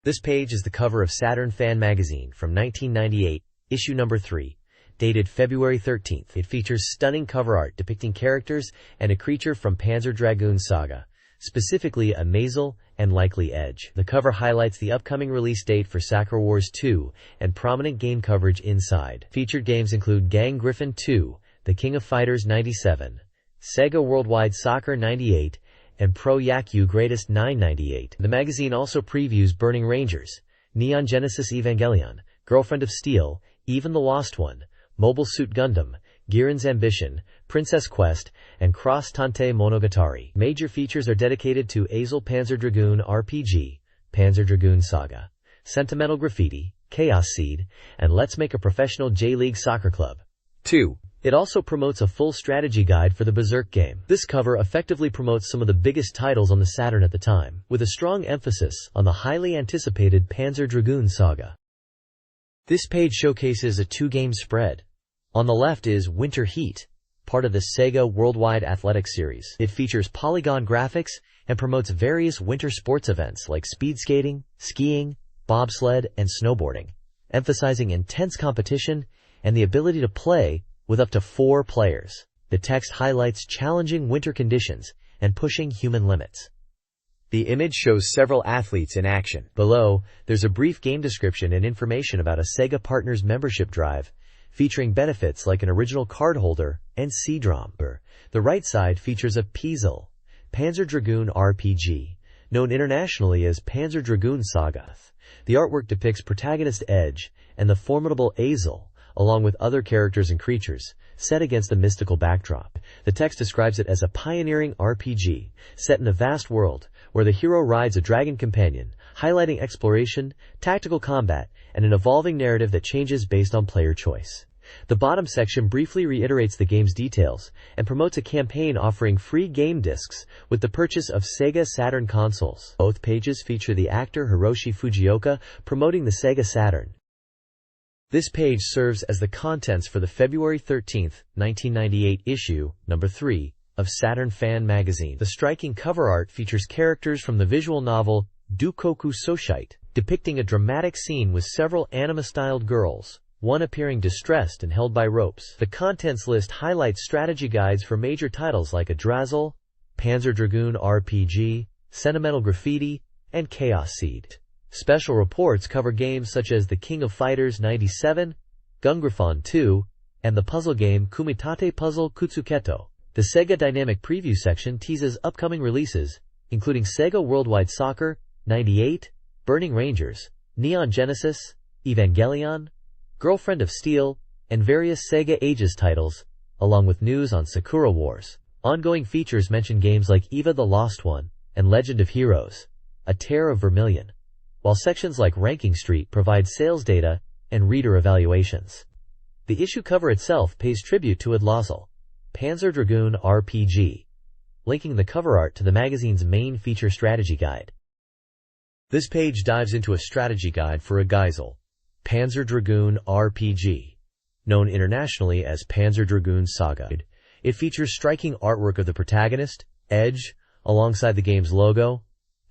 This page is the cover of Saturn Fan Magazine from 1998, issue number 3, dated February 13th. It features stunning cover art depicting characters and a creature from Panzer Dragoon Saga, specifically a Mazel and likely Edge. The cover highlights the upcoming release date for Soccer Wars 2 and prominent game coverage inside. Featured games include Gang Griffin 2, The King of Fighters 97, Sega Worldwide Soccer 98, and Pro Yaku Greatest 998. The magazine also previews Burning Rangers, Neon Genesis Evangelion, Girlfriend of Steel, Even the Lost One, Mobile Suit Gundam, Giran's Ambition, Princess Quest, and Cross Tante Monogatari. Major features are dedicated to Azel Panzer Dragoon RPG, Panzer Dragoon Saga, Sentimental Graffiti, Chaos Seed, and Let's Make a Professional J-League Soccer Club. 2. It also promotes a full strategy guide for the Berserk game. This cover effectively promotes some of the biggest titles on the Saturn at the time, with a strong emphasis on the highly anticipated Panzer Dragoon Saga. This page showcases a 2-game spread. On the left is Winter Heat, part of the Sega Worldwide Athletics series. It features polygon graphics and promotes various winter sports events like speed skating, skiing, bobsled, and snowboarding, emphasizing intense competition and the ability to play with up to 4 players. The text highlights challenging winter conditions and pushing human limits. The image shows several athletes in action. Below, there's a brief game description and information about a Sega Partners membership drive, featuring benefits like an original card holder and CD-ROM. The right side features a Pazel, Panzer Dragoon RPG, known internationally as Panzer Dragoon Saga. The artwork depicts protagonist Edge and the formidable Azel, along with other characters and creatures, set against a mystical backdrop. The text describes it as a pioneering RPG, set in a vast world, where the hero rides a dragon companion, highlighting exploration, tactical combat, and an evolving narrative that changes based on player choice. The bottom section briefly reiterates the game's details, and promotes a campaign offering free game discs with the purchase of Sega Saturn consoles. Both pages feature the actor Hiroshi Fujioka promoting the Sega Saturn. This page serves as the contents for the February 13, 1998 issue, number 3, of Saturn Fan Magazine. The striking cover art features characters from the visual novel Dukoku Soshite, depicting a dramatic scene with several anime-styled girls, one appearing distressed and held by ropes. The contents list highlights strategy guides for major titles like Adrazel, Panzer Dragoon RPG, Sentimental Graffiti, and Chaos Seed. Special reports cover games such as The King of Fighters 97, Gungriffon 2, and the puzzle game Kumitate Puzzle Kutsuketo. The Sega Dynamic Preview section teases upcoming releases, including Sega Worldwide Soccer 98, Burning Rangers, Neon Genesis, Evangelion, Girlfriend of Steel, and various Sega Ages titles, along with news on Sakura Wars. Ongoing features mention games like Eva the Lost One and Legend of Heroes, A Tear of Vermilion, while sections like Ranking Street provide sales data and reader evaluations. The issue cover itself pays tribute to Adrazel, Panzer Dragoon RPG, linking the cover art to the magazine's main feature strategy guide. This page dives into a strategy guide for Adrazel, Panzer Dragoon RPG, known internationally as Panzer Dragoon Saga. It features striking artwork of the protagonist, Edge, alongside the game's logo,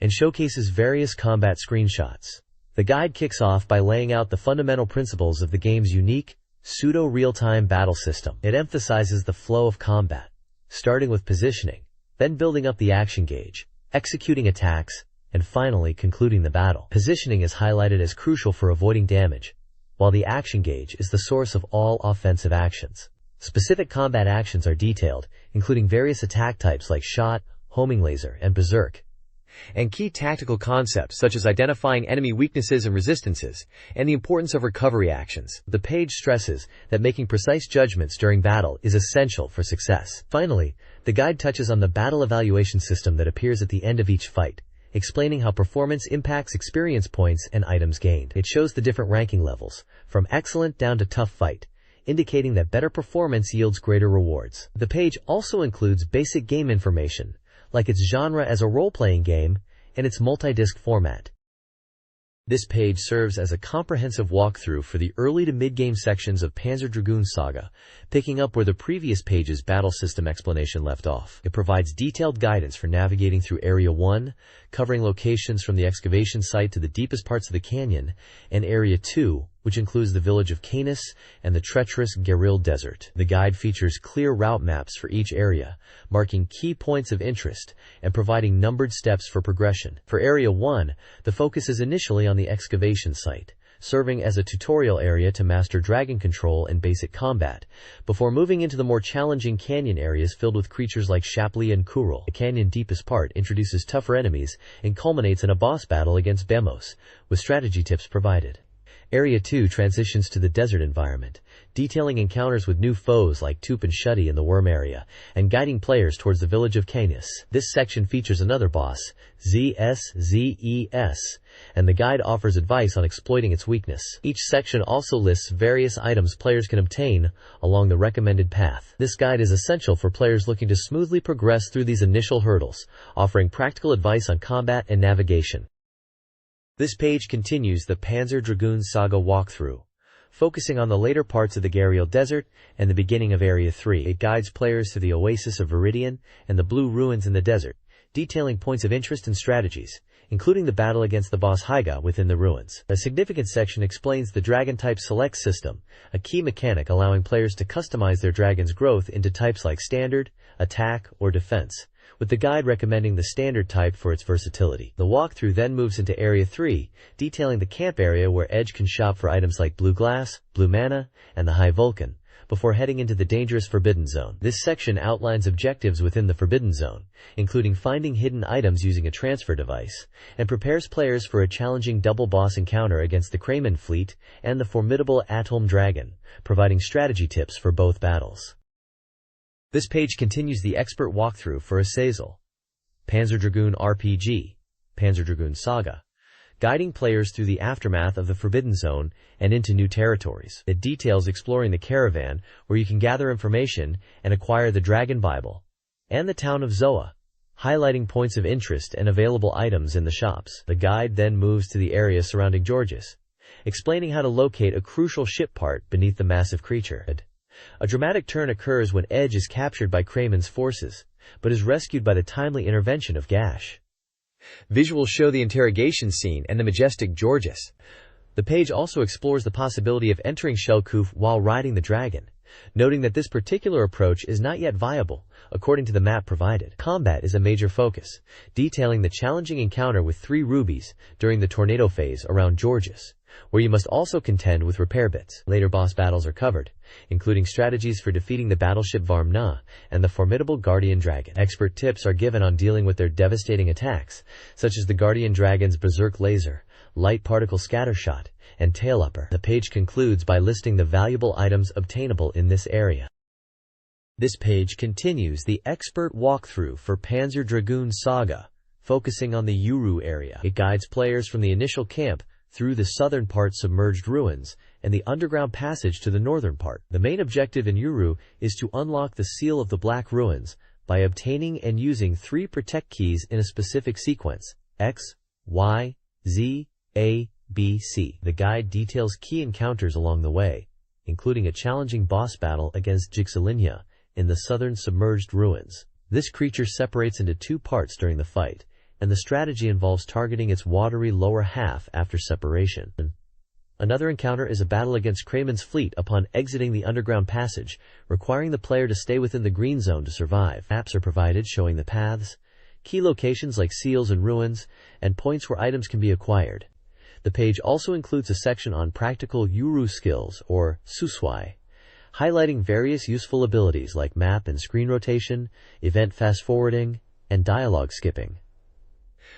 and showcases various combat screenshots. The guide kicks off by laying out the fundamental principles of the game's unique, pseudo-real-time battle system. It emphasizes the flow of combat, starting with positioning, then building up the action gauge, executing attacks, and finally concluding the battle. Positioning is highlighted as crucial for avoiding damage, while the action gauge is the source of all offensive actions. Specific combat actions are detailed, including various attack types like shot, homing laser, and berserk, and key tactical concepts such as identifying enemy weaknesses and resistances, and the importance of recovery actions. The page stresses that making precise judgments during battle is essential for success. Finally, the guide touches on the battle evaluation system that appears at the end of each fight, explaining how performance impacts experience points and items gained. It shows the different ranking levels, from excellent down to tough fight, indicating that better performance yields greater rewards. The page also includes basic game information, like its genre as a role-playing game and its multi-disc format. This page serves as a comprehensive walkthrough for the early to mid-game sections of Panzer Dragoon Saga, picking up where the previous page's battle system explanation left off. It provides detailed guidance for navigating through Area 1, covering locations from the excavation site to the deepest parts of the canyon, and Area 2, which includes the village of Canis and the treacherous Geril Desert. The guide features clear route maps for each area, marking key points of interest and providing numbered steps for progression. For Area 1, the focus is initially on the excavation site, serving as a tutorial area to master dragon control and basic combat, before moving into the more challenging canyon areas filled with creatures like Shapley and Kuril. The canyon deepest part introduces tougher enemies and culminates in a boss battle against Bemos, with strategy tips provided. Area 2 transitions to the desert environment, detailing encounters with new foes like Tup and Shuddy in the worm area, and guiding players towards the village of Canis. This section features another boss, ZSZES, and the guide offers advice on exploiting its weakness. Each section also lists various items players can obtain along the recommended path. This guide is essential for players looking to smoothly progress through these initial hurdles, offering practical advice on combat and navigation. This page continues the Panzer Dragoon Saga walkthrough, focusing on the later parts of the Geril Desert and the beginning of Area 3. It guides players to the Oasis of Viridian and the Blue Ruins in the desert, detailing points of interest and strategies, including the battle against the boss Haiga within the ruins. A significant section explains the Dragon Type Select system, a key mechanic allowing players to customize their dragon's growth into types like Standard, Attack, or Defense, with the guide recommending the Standard type for its versatility. The walkthrough then moves into Area 3, detailing the camp area where Edge can shop for items like Blue Glass, Blue Mana, and the High Vulcan, before heading into the dangerous Forbidden Zone. This section outlines objectives within the Forbidden Zone, including finding hidden items using a transfer device, and prepares players for a challenging double boss encounter against the Kramen fleet and the formidable Atolm Dragon, providing strategy tips for both battles. This page continues the expert walkthrough for Azazel, Panzer Dragoon RPG, Panzer Dragoon Saga, guiding players through the aftermath of the Forbidden Zone and into new territories. It details exploring the caravan, where you can gather information and acquire the Dragon Bible, and the town of Zoa, highlighting points of interest and available items in the shops. The guide then moves to the area surrounding Georges, explaining how to locate a crucial ship part beneath the massive creature. A dramatic turn occurs when Edge is captured by Kramen's forces, but is rescued by the timely intervention of Gash. Visuals show the interrogation scene and the majestic Georges. The page also explores the possibility of entering Shelkoof while riding the dragon, noting that this particular approach is not yet viable, according to the map provided. Combat is a major focus, detailing the challenging encounter with 3 rubies during the tornado phase around Georges, where you must also contend with repair bits. Later boss battles are covered, including strategies for defeating the battleship Varmna and the formidable Guardian Dragon. Expert tips are given on dealing with their devastating attacks, such as the Guardian Dragon's Berserk Laser, Light Particle Scattershot, and Tail Upper. The page concludes by listing the valuable items obtainable in this area. This page continues the expert walkthrough for Panzer Dragoon Saga, focusing on the Uru area. It guides players from the initial camp through the southern part submerged ruins and the underground passage to the northern part. The main objective in Uru is to unlock the Seal of the Black Ruins by obtaining and using 3 protect keys in a specific sequence: X, Y, Z, A, B, C. The guide details key encounters along the way, including a challenging boss battle against Jixalinia in the southern submerged ruins. This creature separates into 2 parts during the fight, and the strategy involves targeting its watery lower half after separation. Another encounter is a battle against Kramen's fleet upon exiting the underground passage, requiring the player to stay within the green zone to survive. Maps are provided showing the paths, key locations like seals and ruins, and points where items can be acquired. The page also includes a section on practical Uru skills, or Suswai, highlighting various useful abilities like map and screen rotation, event fast-forwarding, and dialogue skipping.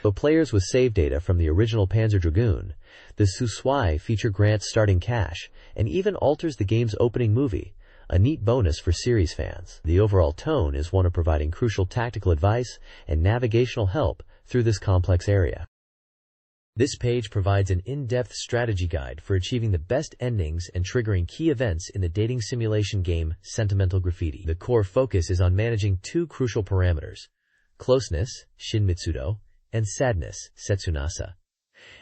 For players with save data from the original Panzer Dragoon, the Suswai feature grants starting cash, and even alters the game's opening movie, a neat bonus for series fans. The overall tone is one of providing crucial tactical advice and navigational help through this complex area. This page provides an in-depth strategy guide for achieving the best endings and triggering key events in the dating simulation game Sentimental Graffiti. The core focus is on managing 2 crucial parameters: closeness, Shin Mitsudo, and sadness, Setsunasa.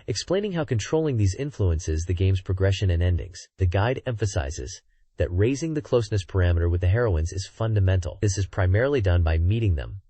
explaining how controlling these influences the game's progression and endings. The guide emphasizes that raising the closeness parameter with the heroines is fundamental. This is primarily done by meeting them,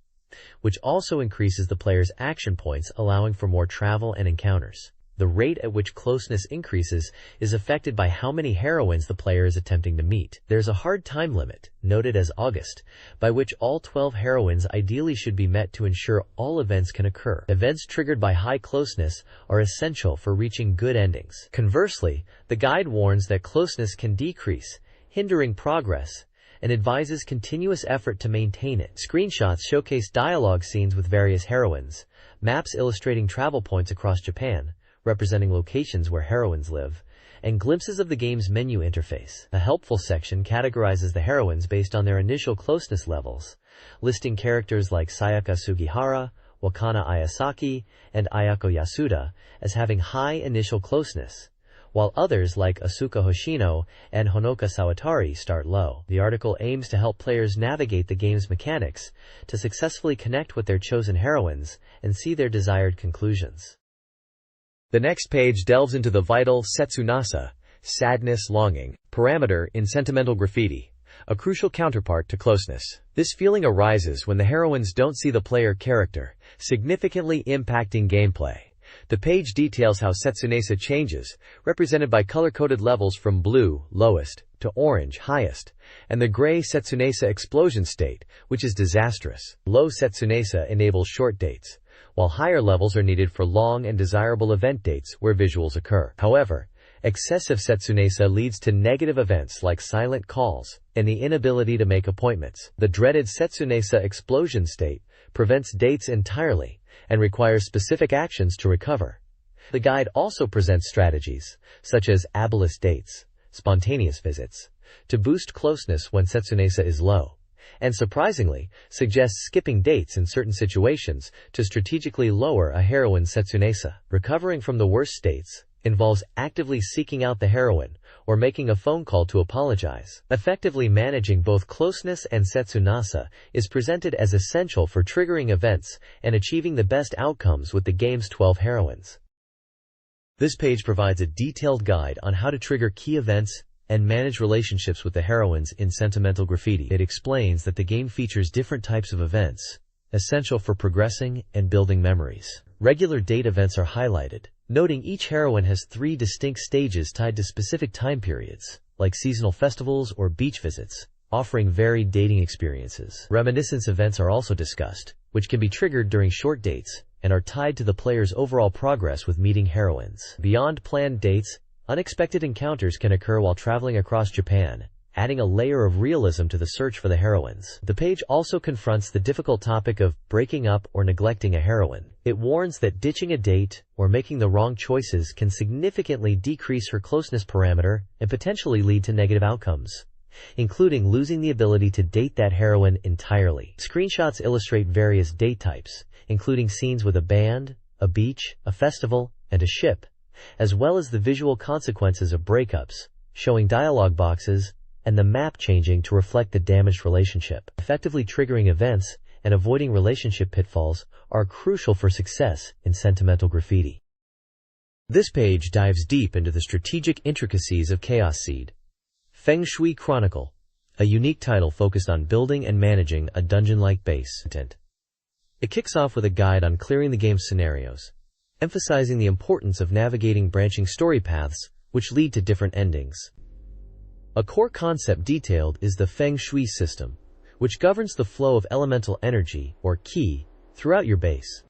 which also increases the player's action points, allowing for more travel and encounters. The rate at which closeness increases is affected by how many heroines the player is attempting to meet. There's a hard time limit, noted as August, by which all 12 heroines ideally should be met to ensure all events can occur. Events triggered by high closeness are essential for reaching good endings. Conversely, the guide warns that closeness can decrease, hindering progress, and advises continuous effort to maintain it. Screenshots showcase dialogue scenes with various heroines, maps illustrating travel points across Japan, representing locations where heroines live, and glimpses of the game's menu interface. A helpful section categorizes the heroines based on their initial closeness levels, listing characters like Sayaka Sugihara, Wakana Ayasaki, and Ayako Yasuda as having high initial closeness, while others like Asuka Hoshino and Honoka Sawatari start low. The article aims to help players navigate the game's mechanics to successfully connect with their chosen heroines and see their desired conclusions. The next page delves into the vital setsunasa, sadness, longing, parameter in sentimental graffiti, a crucial counterpart to closeness. This feeling arises when the heroines don't see the player character, significantly impacting gameplay. The page details how setsunasa changes, represented by color-coded levels from blue, lowest, to orange, highest, and the gray setsunasa explosion state, which is disastrous. Low setsunasa enables short dates, while higher levels are needed for long and desirable event dates where visuals occur. However, excessive setsunasa leads to negative events like silent calls and the inability to make appointments. The dreaded setsunasa explosion state prevents dates entirely and requires specific actions to recover. The guide also presents strategies, such as ableist dates, spontaneous visits, to boost closeness when setsunasa is low, and surprisingly, suggests skipping dates in certain situations to strategically lower a heroine's setsunasa. Recovering from the worst states involves actively seeking out the heroine or making a phone call to apologize. Effectively managing both closeness and setsunasa is presented as essential for triggering events and achieving the best outcomes with the game's 12 heroines. This page provides a detailed guide on how to trigger key events and manage relationships with the heroines in sentimental graffiti. It explains that the game features different types of events, essential for progressing and building memories. Regular date events are highlighted, noting each heroine has 3 distinct stages tied to specific time periods, like seasonal festivals or beach visits, offering varied dating experiences. Reminiscence events are also discussed, which can be triggered during short dates and are tied to the player's overall progress with meeting heroines. Beyond planned dates, unexpected encounters can occur while traveling across Japan, adding a layer of realism to the search for the heroines. The page also confronts the difficult topic of breaking up or neglecting a heroine. It warns that ditching a date or making the wrong choices can significantly decrease her closeness parameter and potentially lead to negative outcomes, including losing the ability to date that heroine entirely. Screenshots illustrate various date types, including scenes with a band, a beach, a festival, and a ship, as well as the visual consequences of breakups, showing dialogue boxes, and the map changing to reflect the damaged relationship. Effectively triggering events and avoiding relationship pitfalls are crucial for success in sentimental graffiti. This page dives deep into the strategic intricacies of Chaos Seed. Feng Shui Chronicle, a unique title focused on building and managing a dungeon-like base. It kicks off with a guide on clearing the game's scenarios, emphasizing the importance of navigating branching story paths which lead to different endings. A core concept detailed is the Feng Shui system, which governs the flow of elemental energy, or Qi, throughout your base.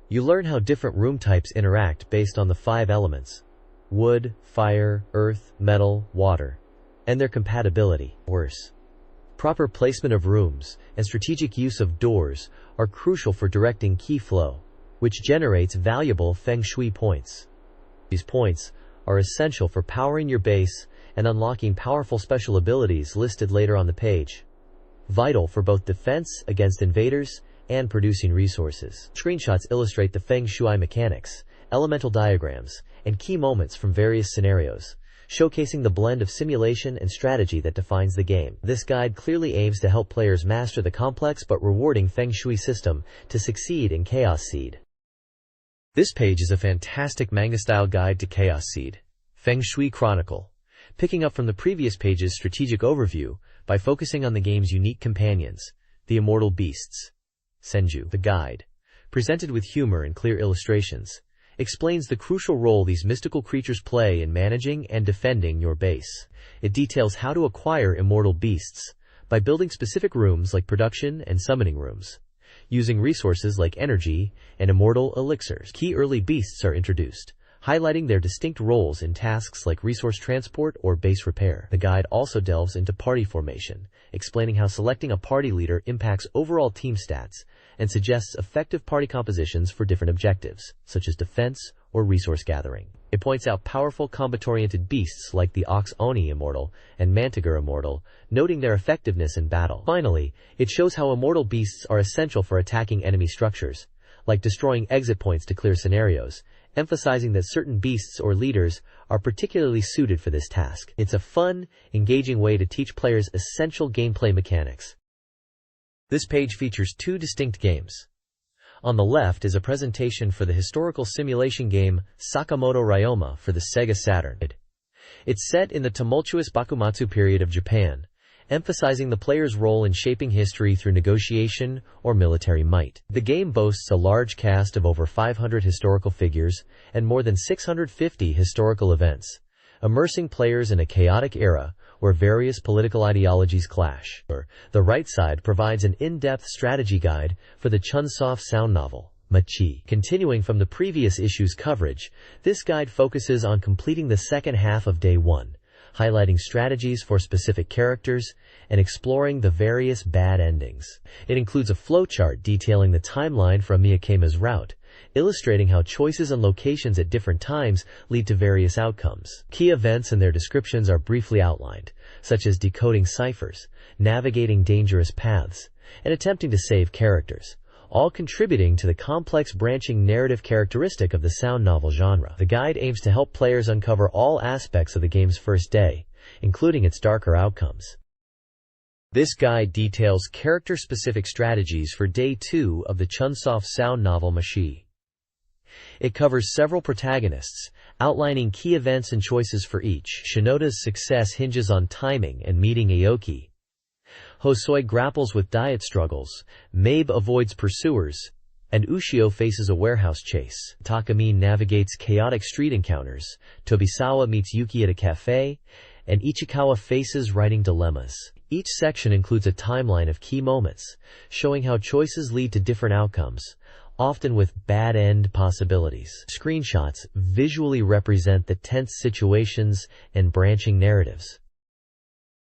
You learn how different room types interact based on the 5 elements: wood, fire, earth, metal, water, and their compatibility. Worse, proper placement of rooms and strategic use of doors are crucial for directing Qi flow, which generates valuable Feng Shui points. These points are essential for powering your base and unlocking powerful special abilities listed later on the page, vital for both defense against invaders and producing resources. Screenshots illustrate the Feng Shui mechanics, elemental diagrams, and key moments from various scenarios, showcasing the blend of simulation and strategy that defines the game. This guide clearly aims to help players master the complex but rewarding Feng Shui system to succeed in Chaos Seed. This page is a fantastic manga-style guide to Chaos Seed, Feng Shui Chronicle, picking up from the previous page's strategic overview by focusing on the game's unique companions, the immortal beasts. Senju, the guide, presented with humor and clear illustrations, explains the crucial role these mystical creatures play in managing and defending your base. It details how to acquire immortal beasts by building specific rooms like production and summoning rooms, using resources like energy and immortal elixirs. Key early beasts are introduced, highlighting their distinct roles in tasks like resource transport or base repair. The guide also delves into party formation, explaining how selecting a party leader impacts overall team stats and suggests effective party compositions for different objectives, such as defense or resource gathering. It points out powerful combat-oriented beasts like the Ox Oni Immortal and Manticore Immortal, noting their effectiveness in battle. Finally, it shows how immortal beasts are essential for attacking enemy structures, like destroying exit points to clear scenarios, emphasizing that certain beasts or leaders are particularly suited for this task. It's a fun, engaging way to teach players essential gameplay mechanics. This page features two distinct games. On the left is a presentation for the historical simulation game Sakamoto Ryoma for the Sega Saturn. It's set in the tumultuous Bakumatsu period of Japan, emphasizing the player's role in shaping history through negotiation or military might. The game boasts a large cast of over 500 historical figures and more than 650 historical events, immersing players in a chaotic era where various political ideologies clash. The right side provides an in-depth strategy guide for the Chunsoft sound novel, Machi. Continuing from the previous issue's coverage, this guide focuses on completing the second half of Day 1, highlighting strategies for specific characters and exploring the various bad endings. It includes a flowchart detailing the timeline for Miyakema's route, illustrating how choices and locations at different times lead to various outcomes. Key events and their descriptions are briefly outlined, such as decoding ciphers, navigating dangerous paths, and attempting to save characters, all contributing to the complex branching narrative characteristic of the sound novel genre. The guide aims to help players uncover all aspects of the game's first day, including its darker outcomes. This guide details character-specific strategies for Day 2 of the Chunsoft sound novel Machi. It covers several protagonists, outlining key events and choices for each. Shinoda's success hinges on timing and meeting Aoki. Hosoi grapples with diet struggles, Mabe avoids pursuers, and Ushio faces a warehouse chase. Takami navigates chaotic street encounters, Tobisawa meets Yuki at a cafe, and Ichikawa faces writing dilemmas. Each section includes a timeline of key moments, showing how choices lead to different outcomes, often with bad end possibilities. Screenshots visually represent the tense situations and branching narratives.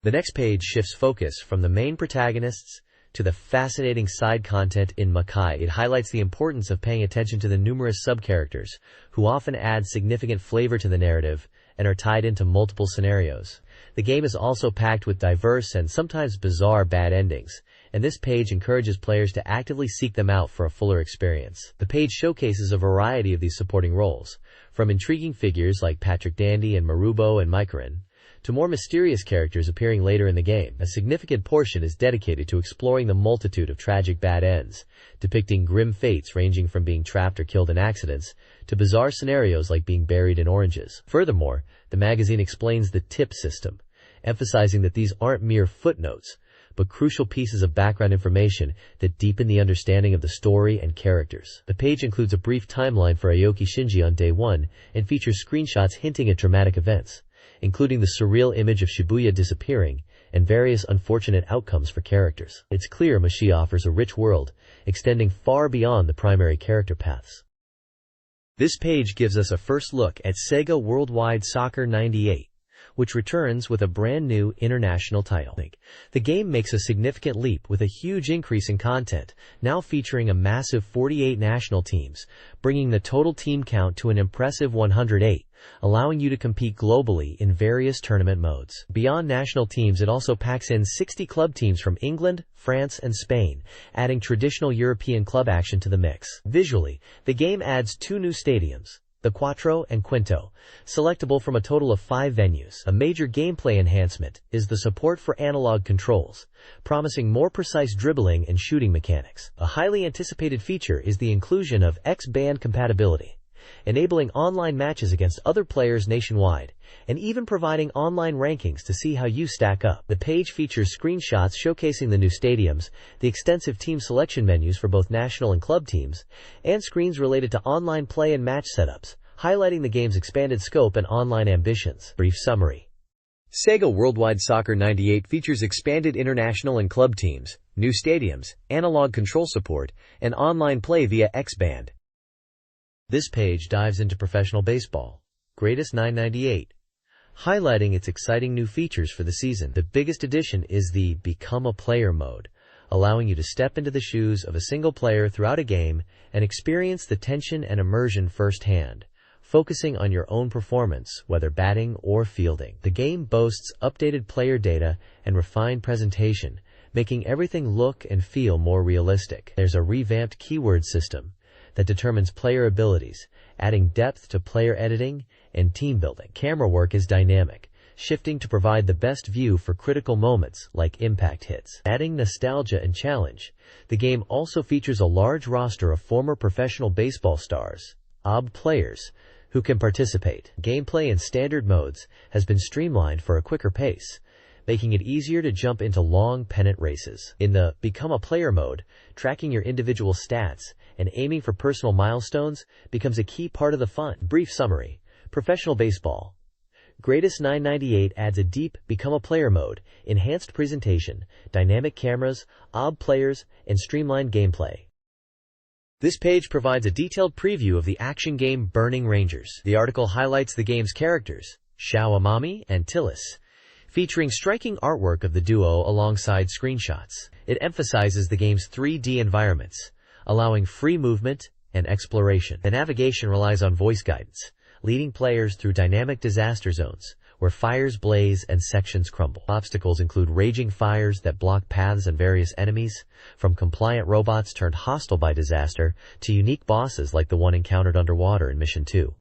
The next page shifts focus from the main protagonists to the fascinating side content in Makai. It highlights the importance of paying attention to the numerous sub-characters, who often add significant flavor to the narrative and are tied into multiple scenarios. The game is also packed with diverse and sometimes bizarre bad endings, and this page encourages players to actively seek them out for a fuller experience. The page showcases a variety of these supporting roles, from intriguing figures like Patrick Dandy and Marubo and Mikarin, to more mysterious characters appearing later in the game. A significant portion is dedicated to exploring the multitude of tragic bad ends, depicting grim fates ranging from being trapped or killed in accidents, to bizarre scenarios like being buried in oranges. Furthermore, the magazine explains the tip system, emphasizing that these aren't mere footnotes, but crucial pieces of background information that deepen the understanding of the story and characters. The page includes a brief timeline for Aoki Shinji on Day 1 and features screenshots hinting at dramatic events, including the surreal image of Shibuya disappearing and various unfortunate outcomes for characters. It's clear Machi offers a rich world, extending far beyond the primary character paths. This page gives us a first look at Sega Worldwide Soccer 98, which returns with a brand new international title. The game makes a significant leap with a huge increase in content, now featuring a massive 48 national teams, bringing the total team count to an impressive 108, allowing you to compete globally in various tournament modes. Beyond national teams, it also packs in 60 club teams from England, France, and Spain, adding traditional European club action to the mix. Visually, the game adds 2 new stadiums, the Quattro and Quinto, selectable from a total of 5 venues. A major gameplay enhancement is the support for analog controls, promising more precise dribbling and shooting mechanics. A highly anticipated feature is the inclusion of X-band compatibility, enabling online matches against other players nationwide, and even providing online rankings to see how you stack up. The page features screenshots showcasing the new stadiums, the extensive team selection menus for both national and club teams, and screens related to online play and match setups, highlighting the game's expanded scope and online ambitions. Brief summary. Sega Worldwide Soccer 98 features expanded international and club teams, new stadiums, analog control support, and online play via X-band. This page dives into professional baseball, Greatest 998, highlighting its exciting new features for the season. The biggest addition is the Become a Player mode, allowing you to step into the shoes of a single player throughout a game and experience the tension and immersion firsthand, focusing on your own performance, whether batting or fielding. The game boasts updated player data and refined presentation, making everything look and feel more realistic. There's a revamped keyword system that determines player abilities, adding depth to player editing and team building. Camera work is dynamic, shifting to provide the best view for critical moments like impact hits. Adding nostalgia and challenge, the game also features a large roster of former professional baseball stars, OB players, who can participate. Gameplay in standard modes has been streamlined for a quicker pace, making it easier to jump into long pennant races. In the Become a Player mode, tracking your individual stats and aiming for personal milestones becomes a key part of the fun. Brief summary. Professional baseball. Greatest 998 adds a deep Become a Player mode, enhanced presentation, dynamic cameras, OB players, and streamlined gameplay. This page provides a detailed preview of the action game Burning Rangers. The article highlights the game's characters, Shao Amami and Tillis, featuring striking artwork of the duo alongside screenshots. It emphasizes the game's 3D environments, allowing free movement and exploration. The navigation relies on voice guidance, leading players through dynamic disaster zones, where fires blaze and sections crumble. Obstacles include raging fires that block paths and various enemies, from compliant robots turned hostile by disaster to unique bosses like the one encountered underwater in Mission 2.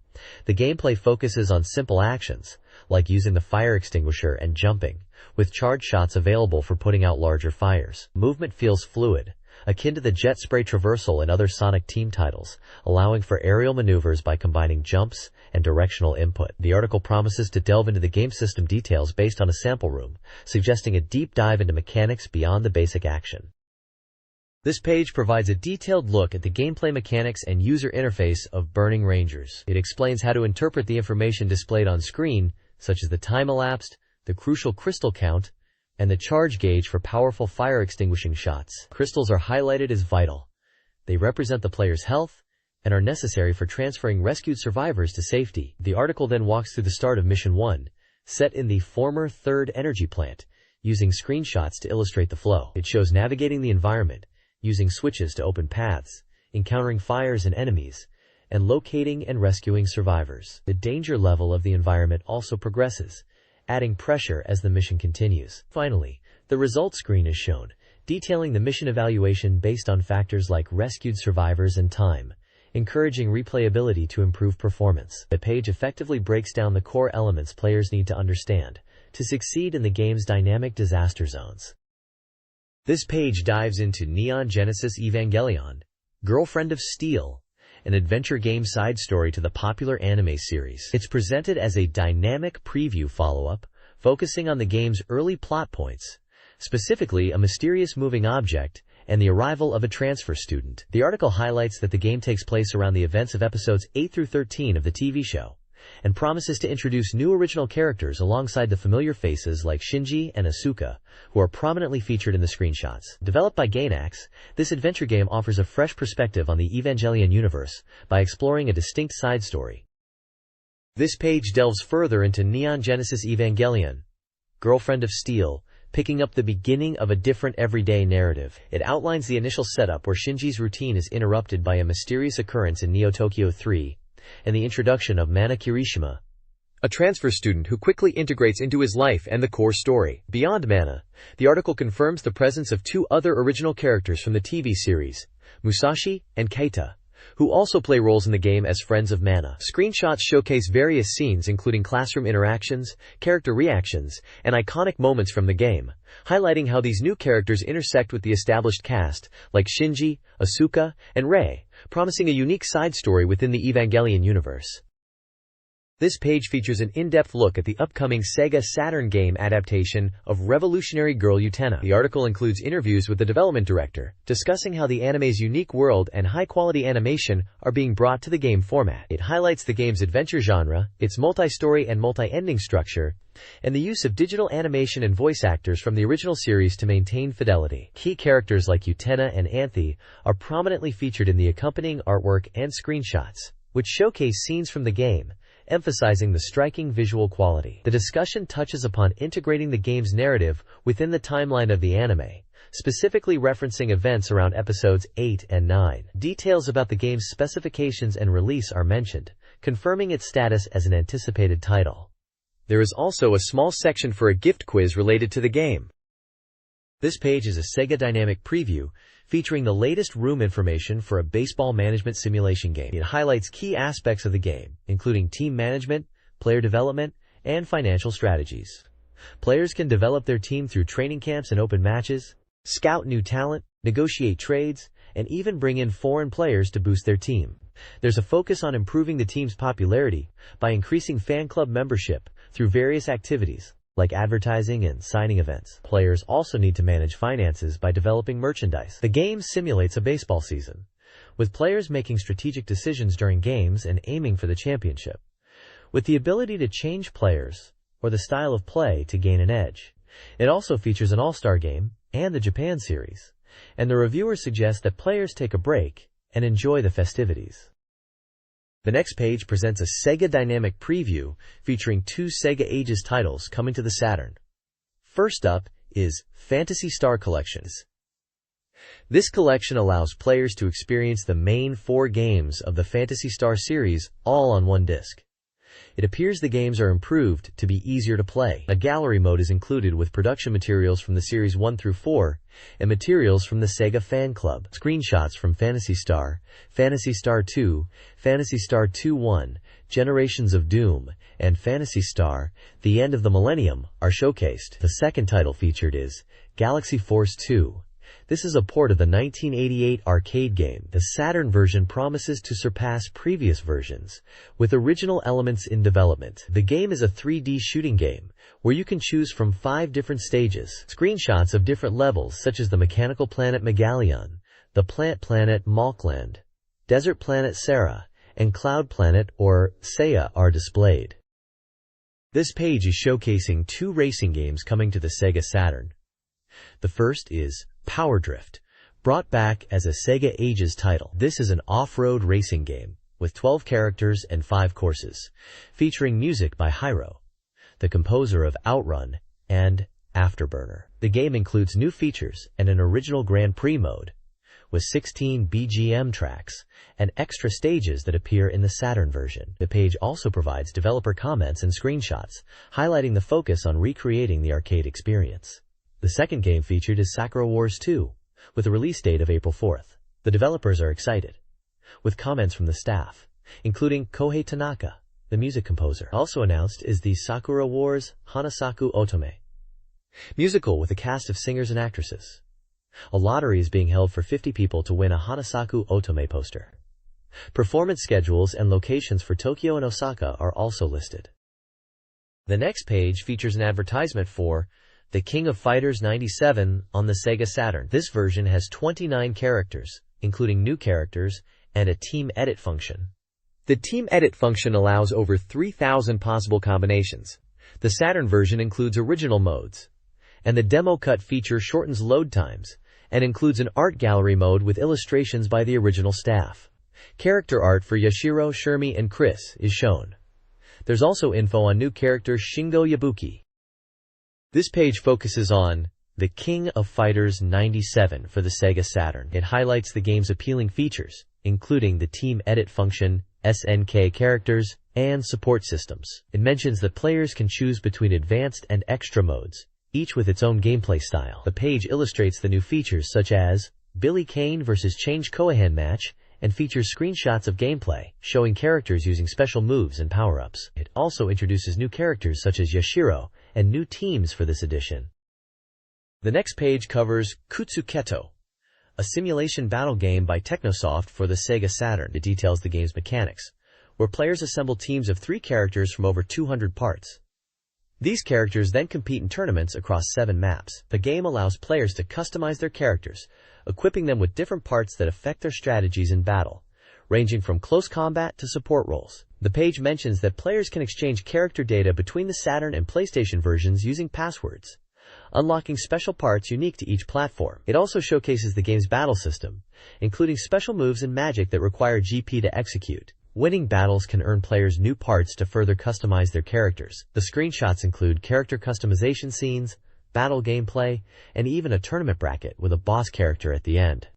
The gameplay focuses on simple actions, like using the fire extinguisher and jumping, with charge shots available for putting out larger fires. Movement feels fluid, akin to the jet spray traversal and other Sonic Team titles, allowing for aerial maneuvers by combining jumps and directional input. The article promises to delve into the game system details based on a sample room, suggesting a deep dive into mechanics beyond the basic action. This page provides a detailed look at the gameplay mechanics and user interface of Burning Rangers. It explains how to interpret the information displayed on screen, such as the time elapsed, the crucial crystal count, and the charge gauge for powerful fire extinguishing shots. Crystals are highlighted as vital. They represent the player's health and are necessary for transferring rescued survivors to safety. The article then walks through the start of Mission 1, set in the former 3rd energy plant, using screenshots to illustrate the flow. It shows navigating the environment, using switches to open paths, encountering fires and enemies, and locating and rescuing survivors. The danger level of the environment also progresses, adding pressure as the mission continues. Finally, the results screen is shown, detailing the mission evaluation based on factors like rescued survivors and time, encouraging replayability to improve performance. The page effectively breaks down the core elements players need to understand to succeed in the game's dynamic disaster zones. This page dives into Neon Genesis Evangelion, Girlfriend of Steel, an adventure game side story to the popular anime series. It's presented as a dynamic preview follow-up, focusing on the game's early plot points, specifically a mysterious moving object and the arrival of a transfer student. The article highlights that the game takes place around the events of episodes 8 through 13 of the TV show, and promises to introduce new original characters alongside the familiar faces like Shinji and Asuka, who are prominently featured in the screenshots. Developed by Gainax, this adventure game offers a fresh perspective on the Evangelion universe by exploring a distinct side story. This page delves further into Neon Genesis Evangelion, Girlfriend of Steel, picking up the beginning of a different everyday narrative. It outlines the initial setup where Shinji's routine is interrupted by a mysterious occurrence in Neo Tokyo 3, and the introduction of Mana Kirishima, a transfer student who quickly integrates into his life and the core story. Beyond Mana, the article confirms the presence of 2 other original characters from the TV series, Musashi and Keita, who also play roles in the game as friends of Mana. Screenshots showcase various scenes including classroom interactions, character reactions, and iconic moments from the game, highlighting how these new characters intersect with the established cast, like Shinji, Asuka, and Rei, promising a unique side story within the Evangelion universe. This page features an in-depth look at the upcoming Sega Saturn game adaptation of Revolutionary Girl Utena. The article includes interviews with the development director, discussing how the anime's unique world and high-quality animation are being brought to the game format. It highlights the game's adventure genre, its multi-story and multi-ending structure, and the use of digital animation and voice actors from the original series to maintain fidelity. Key characters like Utena and Anthe are prominently featured in the accompanying artwork and screenshots, which showcase scenes from the game, emphasizing the striking visual quality. The discussion touches upon integrating the game's narrative within the timeline of the anime, specifically referencing events around episodes 8 and 9. Details about the game's specifications and release are mentioned, confirming its status as an anticipated title. There is also a small section for a gift quiz related to the game. This page is a Sega Dynamic Preview, featuring the latest room information for a baseball management simulation game. It highlights key aspects of the game, including team management, player development, and financial strategies. Players can develop their team through training camps and open matches, scout new talent, negotiate trades, and even bring in foreign players to boost their team. There's a focus on improving the team's popularity by increasing fan club membership through various activities, like advertising and signing events. Players also need to manage finances by developing merchandise. The game simulates a baseball season, with players making strategic decisions during games and aiming for the championship. With the ability to change players or the style of play to gain an edge. It also features an all-star game and the Japan series, and the reviewer suggests that players take a break and enjoy the festivities. The next page presents a Sega Dynamic Preview featuring 2 Sega Ages titles coming to the Saturn. First up is Phantasy Star Collections. This collection allows players to experience the main 4 games of the Phantasy Star series all on one disc. It appears the games are improved to be easier to play. A gallery mode is included with production materials from the series 1 through 4 and materials from the Sega Fan Club. Screenshots from Phantasy Star 2, Phantasy Star 2-1, Generations of Doom, and Phantasy Star, The End of the Millennium are showcased. The second title featured is Galaxy Force 2. This is a port of the 1988 arcade game. The Saturn version promises to surpass previous versions, with original elements in development. The game is a 3D shooting game, where you can choose from 5 different stages. Screenshots of different levels such as the mechanical planet Megalion, the plant planet Malkland, desert planet Sarah, and cloud planet or Saya are displayed. This page is showcasing 2 racing games coming to the Sega Saturn. The first is Power Drift, brought back as a Sega Ages title. This is an off-road racing game with 12 characters and 5 courses, featuring music by Hyro, the composer of Outrun and Afterburner. The game includes new features and an original Grand Prix mode, with 16 BGM tracks and extra stages that appear in the Saturn version. The page also provides developer comments and screenshots, highlighting the focus on recreating the arcade experience. The second game featured is Sakura Wars 2, with a release date of April 4th. The developers are excited, with comments from the staff, including Kohei Tanaka, the music composer. Also announced is the Sakura Wars Hanasaku Otome musical with a cast of singers and actresses. A lottery is being held for 50 people to win a Hanasaku Otome poster. Performance schedules and locations for Tokyo and Osaka are also listed. The next page features an advertisement for The King of Fighters 97 on the Sega Saturn. This version has 29 characters, including new characters, and a team edit function. The team edit function allows over 3,000 possible combinations. The Saturn version includes original modes, and the demo cut feature shortens load times and includes an art gallery mode with illustrations by the original staff. Character art for Yashiro, Shermie, and Chris is shown. There's also info on new character Shingo Yabuki. This page focuses on The King of Fighters 97 for the Sega Saturn. It highlights the game's appealing features, including the team edit function, SNK characters, and support systems. It mentions that players can choose between advanced and extra modes, each with its own gameplay style. The page illustrates the new features such as Billy Kane vs. Change Koehen match and features screenshots of gameplay, showing characters using special moves and power-ups. It also introduces new characters such as Yashiro, and new teams for this edition. The next page covers Kutsuketo, a simulation battle game by Technosoft for the Sega Saturn. It details the game's mechanics, where players assemble teams of 3 characters from over 200 parts. These characters then compete in tournaments across 7 maps. The game allows players to customize their characters, equipping them with different parts that affect their strategies in battle, ranging from close combat to support roles. The page mentions that players can exchange character data between the Saturn and PlayStation versions using passwords, unlocking special parts unique to each platform. It also showcases the game's battle system, including special moves and magic that require GP to execute. Winning battles can earn players new parts to further customize their characters. The screenshots include character customization scenes, battle gameplay, and even a tournament bracket with a boss character at the end.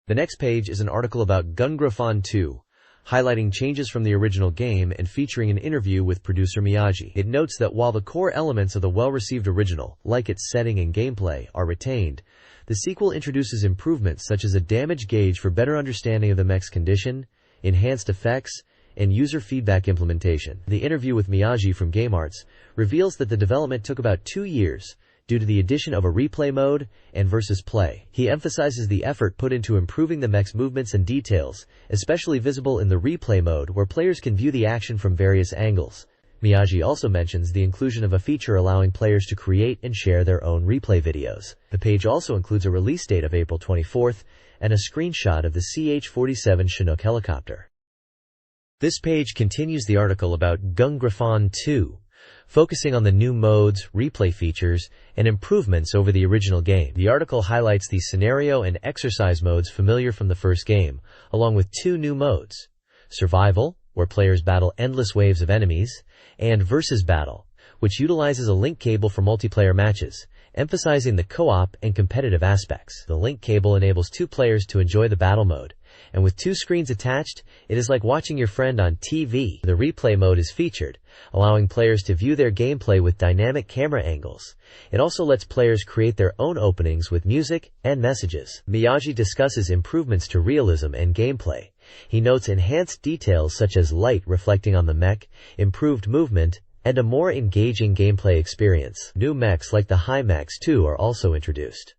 The next page is an article about Gungrafon 2, highlighting changes from the original game and featuring an interview with producer Miyagi. It notes that while the core elements of the well-received original, like its setting and gameplay, are retained, the sequel introduces improvements such as a damage gauge for better understanding of the mech's condition, enhanced effects, and user feedback implementation. The interview with Miyagi from GameArts reveals that the development took about 2 years due to the addition of a replay mode and versus play. He emphasizes the effort put into improving the mech's movements and details, especially visible in the replay mode where players can view the action from various angles. Miyagi also mentions the inclusion of a feature allowing players to create and share their own replay videos. The page also includes a release date of April 24th and a screenshot of the CH-47 Chinook helicopter. This page continues the article about Gungrafon 2, focusing on the new modes, replay features, and improvements over the original game. The article highlights the scenario and exercise modes familiar from the first game, along with 2 new modes: Survival, where players battle endless waves of enemies, and Versus Battle, which utilizes a link cable for multiplayer matches, emphasizing the co-op and competitive aspects. The link cable enables 2 players to enjoy the battle mode, and with 2 screens attached, it is like watching your friend on TV. The replay mode is featured, allowing players to view their gameplay with dynamic camera angles. It also lets players create their own openings with music and messages. Miyagi discusses improvements to realism and gameplay. He notes enhanced details such as light reflecting on the mech, improved movement, and a more engaging gameplay experience. New mechs like the Hi-Max 2 are also introduced.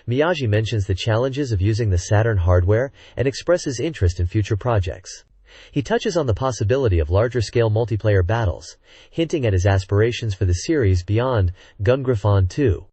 Miyagi mentions the challenges of using the Saturn hardware and expresses interest in future projects. He touches on the possibility of larger-scale multiplayer battles, hinting at his aspirations for the series beyond Gungrafon 2.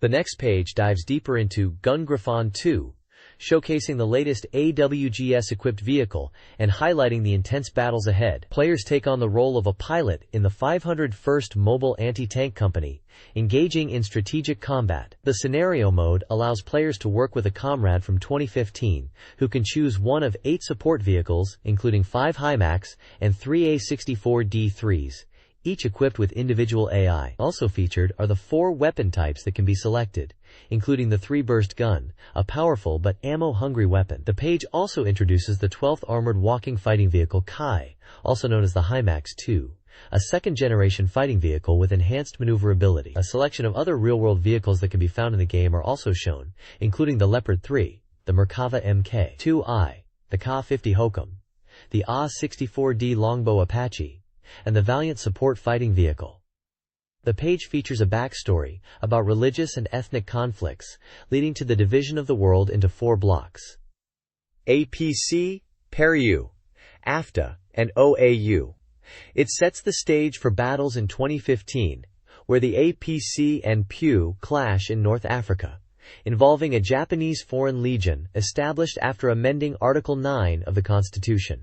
The next page dives deeper into Gungrafon 2, showcasing the latest AWGS-equipped vehicle and highlighting the intense battles ahead. Players take on the role of a pilot in the 501st Mobile Anti-Tank Company, engaging in strategic combat. The scenario mode allows players to work with a comrade from 2015, who can choose one of 8 support vehicles, including 5 Hi-Max and 3 A64D3s, each equipped with individual AI. Also featured are the 4 weapon types that can be selected, including the 3-burst gun, a powerful but ammo-hungry weapon. The page also introduces the 12th Armored Walking Fighting Vehicle Kai, also known as the Hi-Max 2, a second-generation fighting vehicle with enhanced maneuverability. A selection of other real-world vehicles that can be found in the game are also shown, including the Leopard 3, the Merkava Mk2I, the Ka-50 Hokum, the Ah-64D Longbow Apache, and the Valiant Support Fighting Vehicle. The page features a backstory about religious and ethnic conflicts, leading to the division of the world into 4 blocks: APC, PERU, AFTA, and OAU. It sets the stage for battles in 2015, where the APC and PEU clash in North Africa, involving a Japanese Foreign Legion established after amending Article 9 of the Constitution.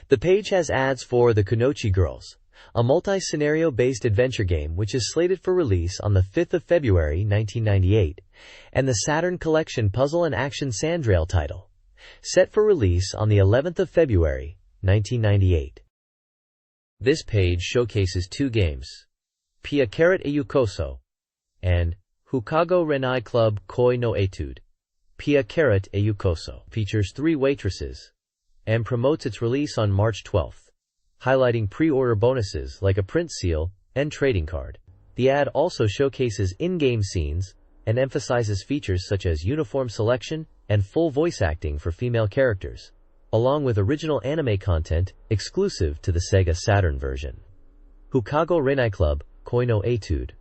The page has ads for the Kunoichi Girls, a multi-scenario-based adventure game which is slated for release on the 5th of February 1998, and the Saturn Collection Puzzle and Action Sandrail title, set for release on the 11th of February 1998. This page showcases 2 games, Pia Carrot e Yukoso and Hukago Renai Club Koi no Etude. Pia Carrot e Yukoso features 3 waitresses and promotes its release on March 12th, highlighting pre-order bonuses like a print seal and trading card. The ad also showcases in-game scenes and emphasizes features such as uniform selection and full voice acting for female characters, along with original anime content exclusive to the Sega Saturn version. Hukago Renai Club, Koi no Etude,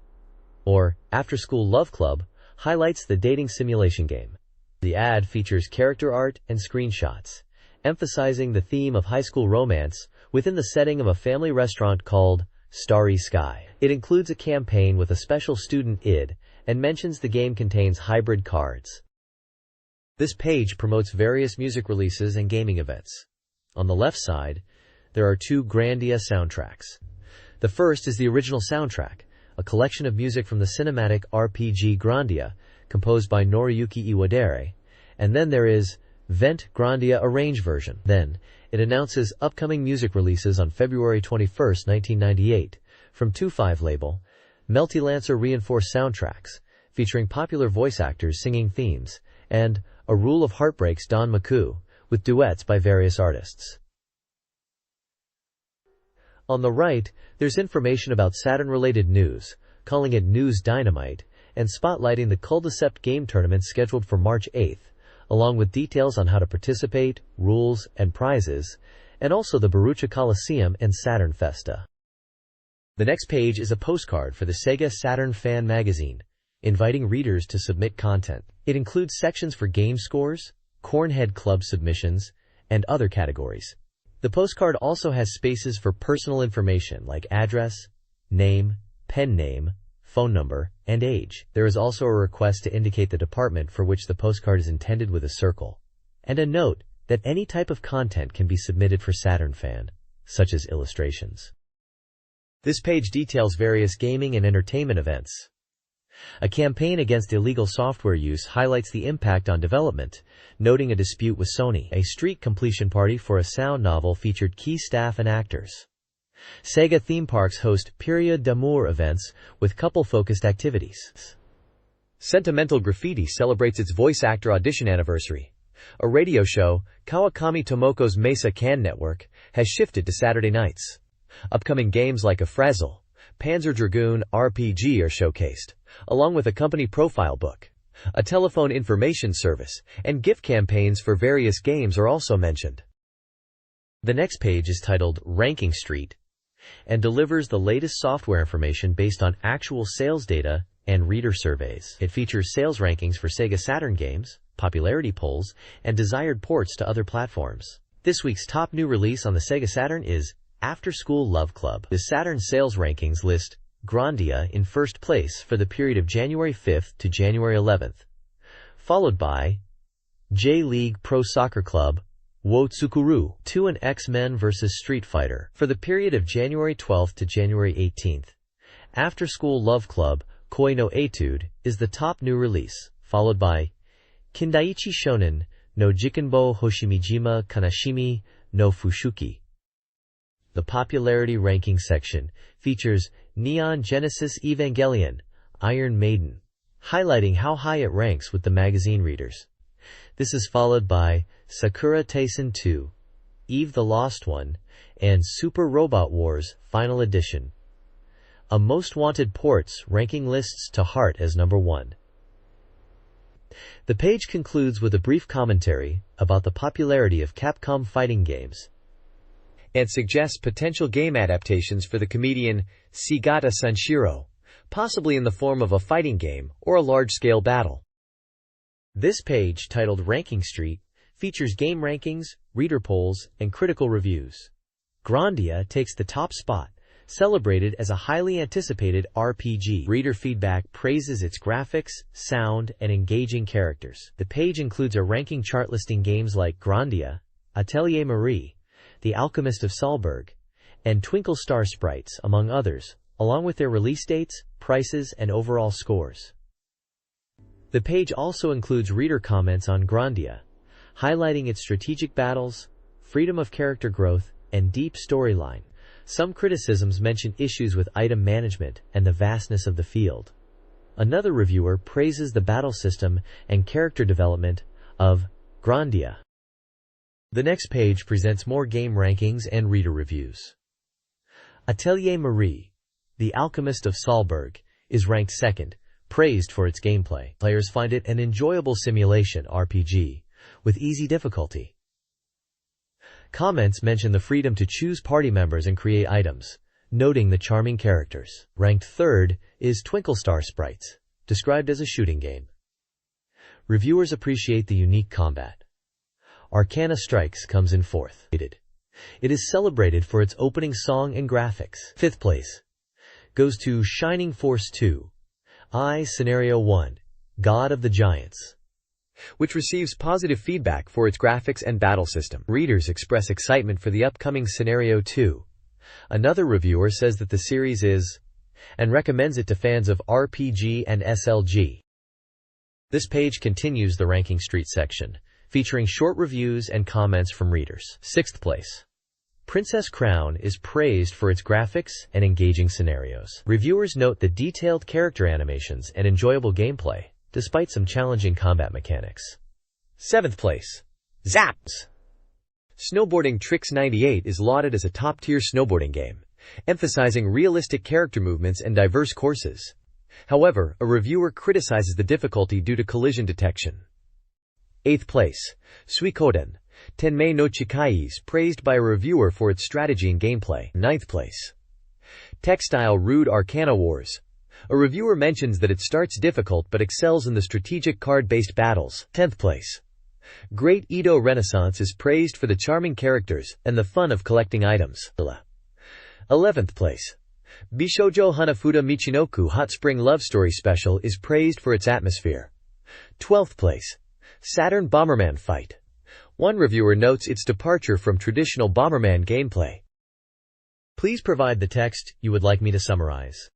or After School Love Club, highlights the dating simulation game. The ad features character art and screenshots, emphasizing the theme of high school romance within the setting of a family restaurant called Starry Sky. It includes a campaign with a special student ID and mentions the game contains hybrid cards. This page promotes various music releases and gaming events. On the left side, there are two Grandia soundtracks. The first is the original soundtrack, a collection of music from the cinematic RPG Grandia, composed by Noriyuki Iwadare, and then there is Vent Grandia Arranged version. Then, it announces upcoming music releases on February 21, 1998, from 2-5 label, Melty-Lancer Reinforced soundtracks, featuring popular voice actors singing themes, and A Rule of Heartbreak's Don Maku, with duets by various artists. On the right, there's information about Saturn-related news, calling it News Dynamite, and spotlighting the Culdicept game tournament scheduled for March 8th, along with details on how to participate, rules, and prizes, and also the Barucha Coliseum and Saturn Festa. The next page is a postcard for the Sega Saturn Fan Magazine, inviting readers to submit content. It includes sections for game scores, Cornhead Club submissions, and other categories. The postcard also has spaces for personal information like address, name, pen name, phone number, and age. There is also a request to indicate the department for which the postcard is intended with a circle, and a note that any type of content can be submitted for Saturn Fan, such as illustrations. This page details various gaming and entertainment events. A campaign against illegal software use highlights the impact on development, noting a dispute with Sony. A street completion party for a sound novel featured key staff and actors. Sega theme parks host Period d'Amour events with couple-focused activities. Sentimental Graffiti celebrates its voice actor audition anniversary. A radio show, Kawakami Tomoko's Mesa Can Network, has shifted to Saturday nights. Upcoming games like a Frazzle, Panzer Dragoon RPG are showcased, along with a company profile book. A telephone information service and gift campaigns for various games are also mentioned. The next page is titled Ranking Street and delivers the latest software information based on actual sales data and reader surveys. It features sales rankings for Sega Saturn games, popularity polls, and desired ports to other platforms. This week's top new release on the Sega Saturn is After School Love Club. The Saturn sales rankings list Grandia in first place for the period of January 5th to January 11th, followed by J-League Pro Soccer Club, Wo Tsukuru 2 and X-Men vs. Street Fighter for the period of January 12th to January 18th. After School Love Club, Koi no Etude is the top new release, followed by Kindaichi Shonen no Jikenbo Hoshimijima Kanashimi no Fushuki. The popularity ranking section features Neon Genesis Evangelion, Iron Maiden, highlighting how high it ranks with the magazine readers. This is followed by Sakura Taisen 2, Eve the Lost One, and Super Robot Wars Final Edition. A Most Wanted Ports ranking lists to Heart as number 1. The page concludes with a brief commentary about the popularity of Capcom fighting games and suggests potential game adaptations for the comedian Segata Sanshiro, possibly in the form of a fighting game or a large-scale battle. This page, titled Ranking Street, features game rankings, reader polls, and critical reviews. Grandia takes the top spot, celebrated as a highly anticipated RPG. Reader feedback praises its graphics, sound, and engaging characters. The page includes a ranking chart listing games like Grandia, Atelier Marie, The Alchemist of Salzburg, and Twinkle Star Sprites, among others, along with their release dates, prices, and overall scores. The page also includes reader comments on Grandia, highlighting its strategic battles, freedom of character growth, and deep storyline. Some criticisms mention issues with item management and the vastness of the field. Another reviewer praises the battle system and character development of Grandia. The next page presents more game rankings and reader reviews. Atelier Marie, The Alchemist of Salzburg, is ranked second, praised for its gameplay. Players find it an enjoyable simulation RPG with easy difficulty. Comments mention the freedom to choose party members and create items, noting the charming characters. Ranked third is Twinkle Star Sprites, described as a shooting game. Reviewers appreciate the unique combat. Arcana Strikes comes in fourth. It is celebrated for its opening song and graphics. Fifth place goes to Shining Force 2, Scenario 1, God of the Giants, which receives positive feedback for its graphics and battle system. Readers express excitement for the upcoming Scenario 2. Another reviewer says that the series is, and recommends it to fans of RPG and SLG. This page continues the Ranking Street section, featuring short reviews and comments from readers. Sixth place. Princess Crown is praised for its graphics and engaging scenarios. Reviewers note the detailed character animations and enjoyable gameplay, despite some challenging combat mechanics. Seventh place. Zaps! Snowboarding Tricks 98 is lauded as a top-tier snowboarding game, emphasizing realistic character movements and diverse courses. However, a reviewer criticizes the difficulty due to collision detection. Eighth place. Suikoden Tenmei no Chikai is praised by a reviewer for its strategy and gameplay. Ninth place. Textile Rude Arcana Wars. A reviewer mentions that it starts difficult but excels in the strategic card-based battles. 10th place. Great Edo Renaissance is praised for the charming characters and the fun of collecting items. 11th place. Bishoujo Hanafuda Michinoku Hot Spring Love Story Special is praised for its atmosphere. 12th place. Saturn Bomberman Fight. One reviewer notes its departure from traditional Bomberman gameplay. Please provide the text you would like me to summarize.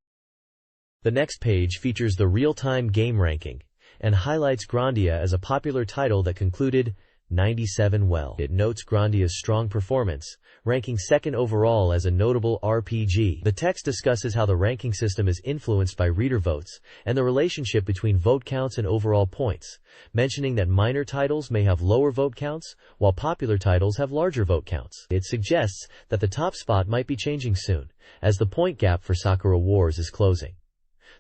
The next page features the real-time game ranking and highlights Grandia as a popular title that concluded 97 well. It notes Grandia's strong performance, ranking second overall as a notable RPG. The text discusses how the ranking system is influenced by reader votes and the relationship between vote counts and overall points, mentioning that minor titles may have lower vote counts, while popular titles have larger vote counts. It suggests that the top spot might be changing soon, as the point gap for Sakura Wars is closing.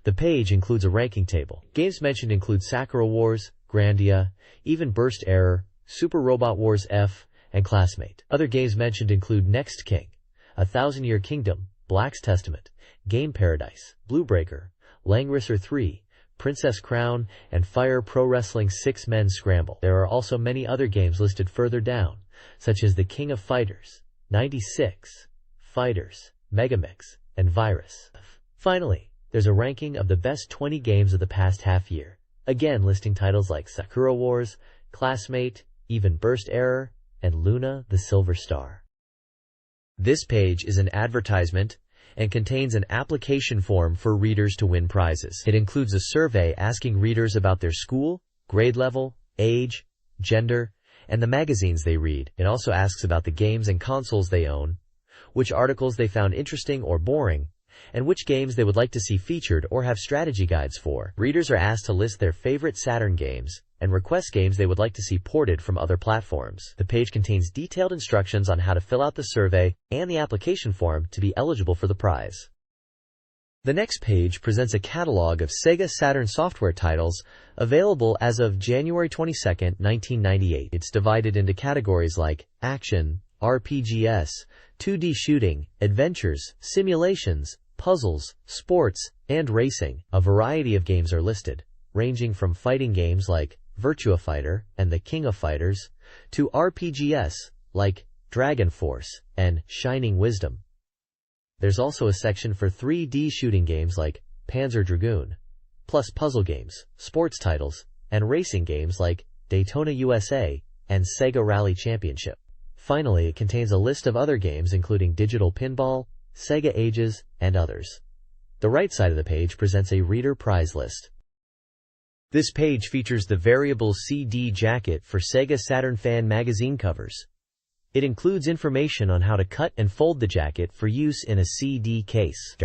The page includes a ranking table. Games mentioned include Sakura Wars, Grandia, Even Burst Error, Super Robot Wars F, and Classmate. Other games mentioned include Next King, A Thousand Year Kingdom, Black's Testament, Game Paradise, Blue Breaker, Langrisser 3, Princess Crown, and Fire Pro Wrestling 6 Men's Scramble. There are also many other games listed further down, such as The King of Fighters, 96, Fighters, Megamix, and Virus. Finally, there's a ranking of the best 20 games of the past half year, again listing titles like Sakura Wars, Classmate, Even Burst Error, and Luna the Silver Star. This page is an advertisement and contains an application form for readers to win prizes. It includes a survey asking readers about their school, grade level, age, gender, and the magazines they read. It also asks about the games and consoles they own, which articles they found interesting or boring, and which games they would like to see featured or have strategy guides for. Readers are asked to list their favorite Saturn games and request games they would like to see ported from other platforms. The page contains detailed instructions on how to fill out the survey and the application form to be eligible for the prize. The next page presents a catalog of Sega Saturn software titles available as of January 22, 1998. It's divided into categories like Action, RPGs, 2D Shooting, Adventures, Simulations, Puzzles, Sports, and Racing. A variety of games are listed, ranging from fighting games like Virtua Fighter and The King of Fighters to RPGs like Dragon Force and Shining Wisdom. There's also a section for 3D shooting games like Panzer Dragoon, plus puzzle games, sports titles, and racing games like Daytona USA and Sega Rally Championship. Finally, it contains a list of other games including Digital Pinball, Sega Ages, and others. The right side of the page presents a reader prize list. This page features the variable CD jacket for Sega Saturn Fan Magazine covers. It includes information on how to cut and fold the jacket for use in a CD case.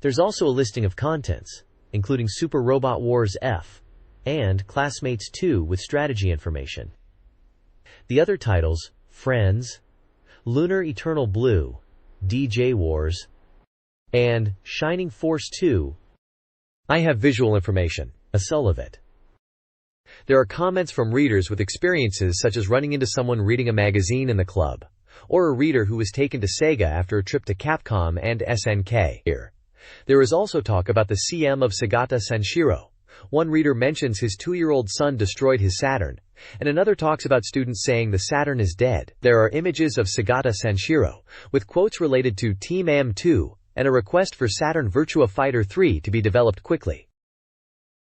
There's also a listing of contents, including Super Robot Wars F and Classmates 2 with strategy information. The other titles, Friends, Lunar Eternal Blue, DJ Wars, and Shining Force 2, I have visual information. A cell of it. There are comments from readers with experiences such as running into someone reading a magazine in the club, or a reader who was taken to Sega after a trip to Capcom and SNK. Here, there is also talk about the CM of Sagata Sanshiro. One reader mentions his 2-year-old son destroyed his Saturn, and another talks about students saying the Saturn is dead. There are images of Sagata Sanshiro, with quotes related to Team AM2, and a request for Saturn Virtua Fighter 3 to be developed quickly.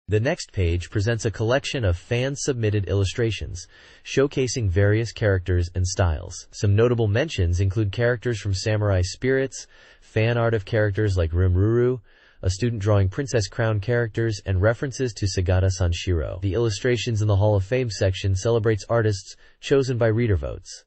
The next page presents a collection of fan-submitted illustrations, showcasing various characters and styles. Some notable mentions include characters from Samurai Spirits, fan art of characters like Rimuru, a student drawing Princess Crown characters, and references to Sagata Sanshiro. The illustrations in the Hall of Fame section celebrates artists chosen by reader votes.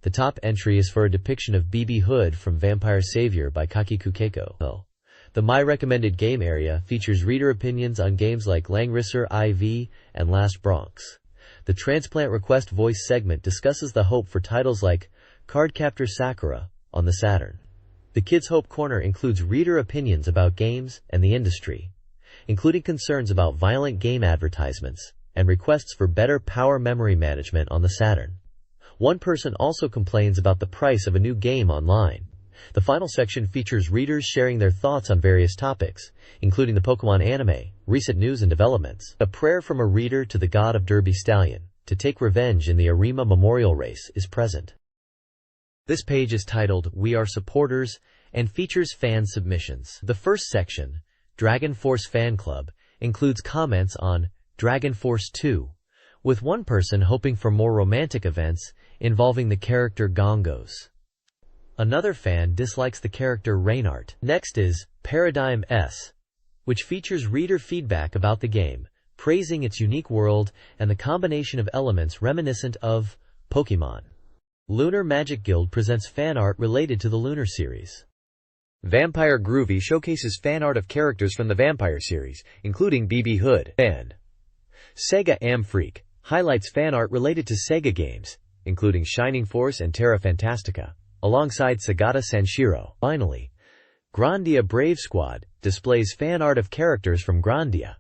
The top entry is for a depiction of BB Hood from Vampire Savior by Kakiku Keiko. The My Recommended Game area features reader opinions on games like Langrisser IV and Last Bronx. The Transplant Request Voice segment discusses the hope for titles like Cardcaptor Sakura on the Saturn. The Kids Hope Corner includes reader opinions about games and the industry, including concerns about violent game advertisements and requests for better power memory management on the Saturn. One person also complains about the price of a new game online. The final section features readers sharing their thoughts on various topics, including the Pokemon anime, recent news and developments. A prayer from a reader to the god of Derby Stallion to take revenge in the Arima Memorial Race is present. This page is titled We Are Supporters and features fan submissions. The first section, Dragon Force Fan Club, includes comments on Dragon Force 2, with one person hoping for more romantic events involving the character Gongos. Another fan dislikes the character Reinhardt. Next is Paradigm S, which features reader feedback about the game, praising its unique world and the combination of elements reminiscent of Pokémon. Lunar Magic Guild presents fan art related to the Lunar series. Vampire Groovy showcases fan art of characters from the Vampire series, including BB Hood. And Sega Am Freak highlights fan art related to Sega games, including Shining Force and Terra Fantastica, alongside Sagata Sanshiro. Finally, Grandia Brave Squad displays fan art of characters from Grandia.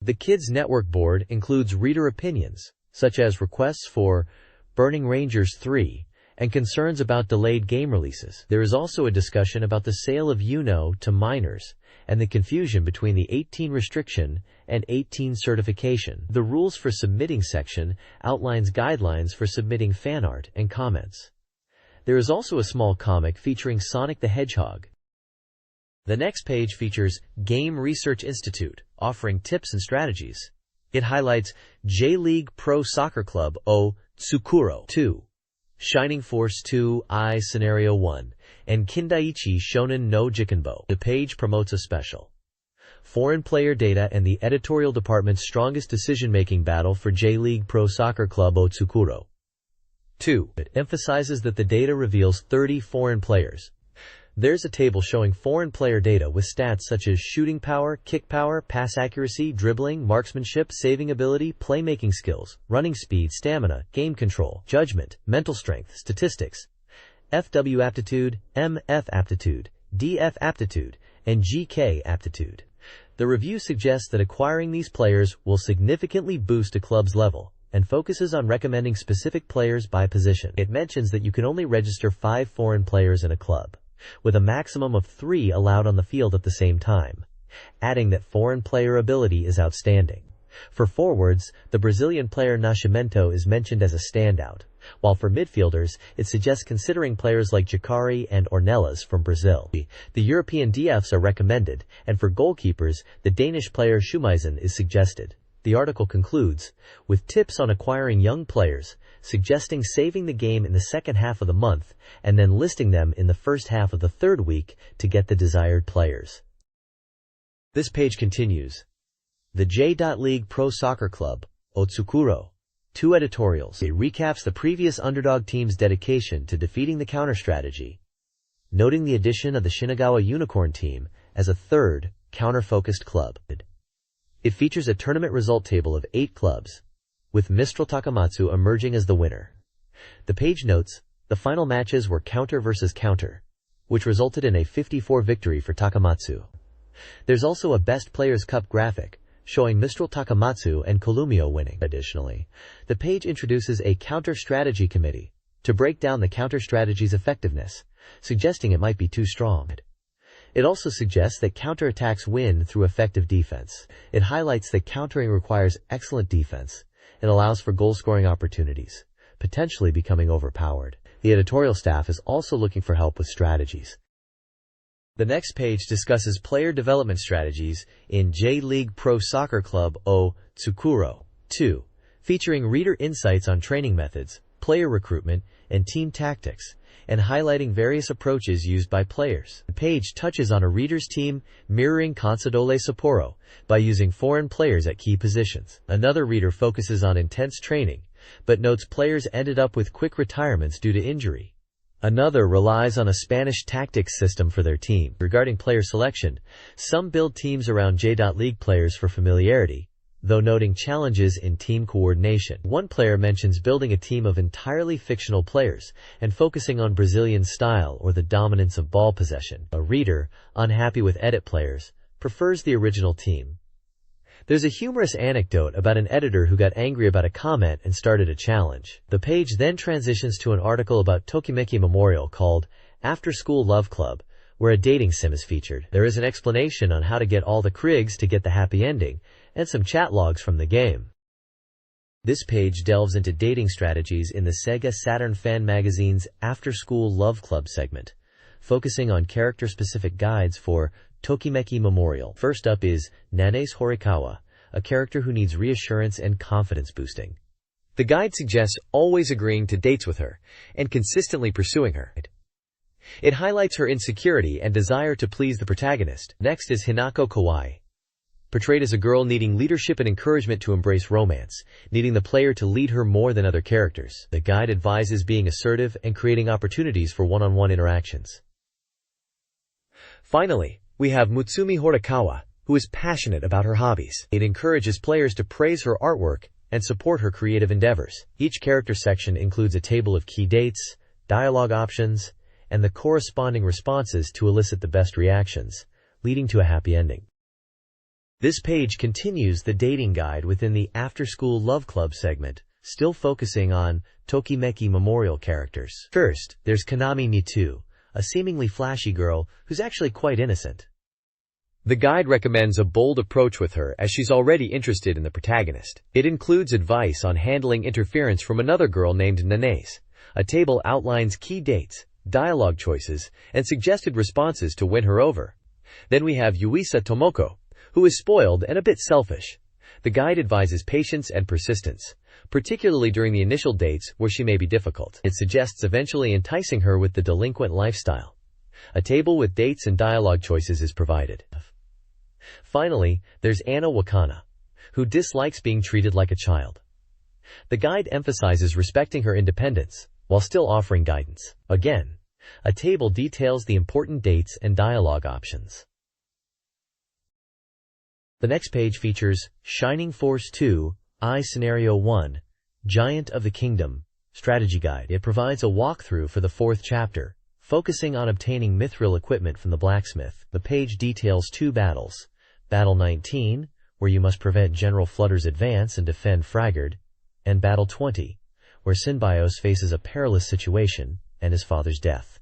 The Kids Network board includes reader opinions, such as requests for Burning Rangers 3 and concerns about delayed game releases. There is also a discussion about the sale of UNO to minors and the confusion between the 18 restriction and 18 certification. The Rules for Submitting section outlines guidelines for submitting fan art and comments. There is also a small comic featuring Sonic the Hedgehog. The next page features Game Research Institute, offering tips and strategies. It highlights J-League Pro Soccer Club O Tsukuro 2, Shining Force 2 I Scenario 1, and Kindaichi Shonen no Jikenbo. The page promotes a special foreign player data and the editorial department's strongest decision-making battle for J-League Pro Soccer Club O Tsukuro 2. It emphasizes that the data reveals 30 foreign players. There's a table showing foreign player data with stats such as shooting power, kick power, pass accuracy, dribbling, marksmanship, saving ability, playmaking skills, running speed, stamina, game control, judgment, mental strength, statistics, FW aptitude, MF aptitude, DF aptitude, and GK aptitude. The review suggests that acquiring these players will significantly boost a club's level, and focuses on recommending specific players by position. It mentions that you can only register 5 foreign players in a club, with a maximum of 3 allowed on the field at the same time, adding that foreign player ability is outstanding. For forwards, the Brazilian player Nascimento is mentioned as a standout, while for midfielders, it suggests considering players like Jacari and Ornelas from Brazil. The European DFs are recommended, and for goalkeepers, the Danish player Schumaisen is suggested. The article concludes with tips on acquiring young players, suggesting saving the game in the second half of the month and then listing them in the first half of the third week to get the desired players. This page continues. The J.League Pro Soccer Club, Otsukuro 2 editorials. It recaps the previous underdog team's dedication to defeating the counter-strategy, noting the addition of the Shinagawa Unicorn team as a third, counter-focused club. It features a tournament result table of 8 clubs, with Mistral Takamatsu emerging as the winner. The page notes, the final matches were counter versus counter, which resulted in a 54 victory for Takamatsu. There's also a Best Players Cup graphic, showing Mistral Takamatsu and Kolumio winning. Additionally, the page introduces a counter-strategy committee to break down the counter-strategy's effectiveness, suggesting it might be too strong. It also suggests that counterattacks win through effective defense. It highlights that countering requires excellent defense and allows for goal-scoring opportunities, potentially becoming overpowered. The editorial staff is also looking for help with strategies. The next page discusses player development strategies in J-League Pro Soccer Club O Tsukuro 2, featuring reader insights on training methods, player recruitment, and team tactics, and highlighting various approaches used by players. The page touches on a reader's team mirroring Consadole Sapporo by using foreign players at key positions. Another reader focuses on intense training, but notes players ended up with quick retirements due to injury. Another relies on a Spanish tactics system for their team. Regarding player selection, some build teams around J.League players for familiarity, though noting challenges in team coordination. One player mentions building a team of entirely fictional players and focusing on Brazilian style or the dominance of ball possession. A reader, unhappy with edit players, prefers the original team. There's a humorous anecdote about an editor who got angry about a comment and started a challenge. The page then transitions to an article about Tokimeki Memorial called After School Love Club, where a dating sim is featured. There is an explanation on how to get all the Kriegs to get the happy ending, and some chat logs from the game. This page delves into dating strategies in the Sega Saturn Fan Magazine's After School Love Club segment, focusing on character-specific guides for Tokimeki Memorial. First up is Nanes Horikawa, a character who needs reassurance and confidence boosting. The guide suggests always agreeing to dates with her and consistently pursuing her. It highlights her insecurity and desire to please the protagonist. Next is Hinako Kawai, portrayed as a girl needing leadership and encouragement to embrace romance, needing the player to lead her more than other characters. The guide advises being assertive and creating opportunities for one-on-one interactions. Finally, we have Mutsumi Horikawa, who is passionate about her hobbies. It encourages players to praise her artwork and support her creative endeavors. Each character section includes a table of key dates, dialogue options, and the corresponding responses to elicit the best reactions, leading to a happy ending. This page continues the dating guide within the After School Love Club segment, still focusing on Tokimeki Memorial characters. First, there's Kanami Mitu, a seemingly flashy girl who's actually quite innocent. The guide recommends a bold approach with her as she's already interested in the protagonist. It includes advice on handling interference from another girl named Nanes. A table outlines key dates, dialogue choices, and suggested responses to win her over. Then we have Yuisa Tomoko, who is spoiled and a bit selfish. The guide advises patience and persistence, particularly during the initial dates where she may be difficult. It suggests eventually enticing her with the delinquent lifestyle. A table with dates and dialogue choices is provided. Finally, there's Anna Wakana, who dislikes being treated like a child. The guide emphasizes respecting her independence, while still offering guidance. Again, a table details the important dates and dialogue options. The next page features Shining Force 2, I Scenario 1, Giant of the Kingdom, Strategy Guide. It provides a walkthrough for the 4th chapter, focusing on obtaining mithril equipment from the blacksmith. The page details 2 battles. Battle 19, where you must prevent General Flutter's advance and defend Fragard, and Battle 20, where Synbios faces a perilous situation and his father's death.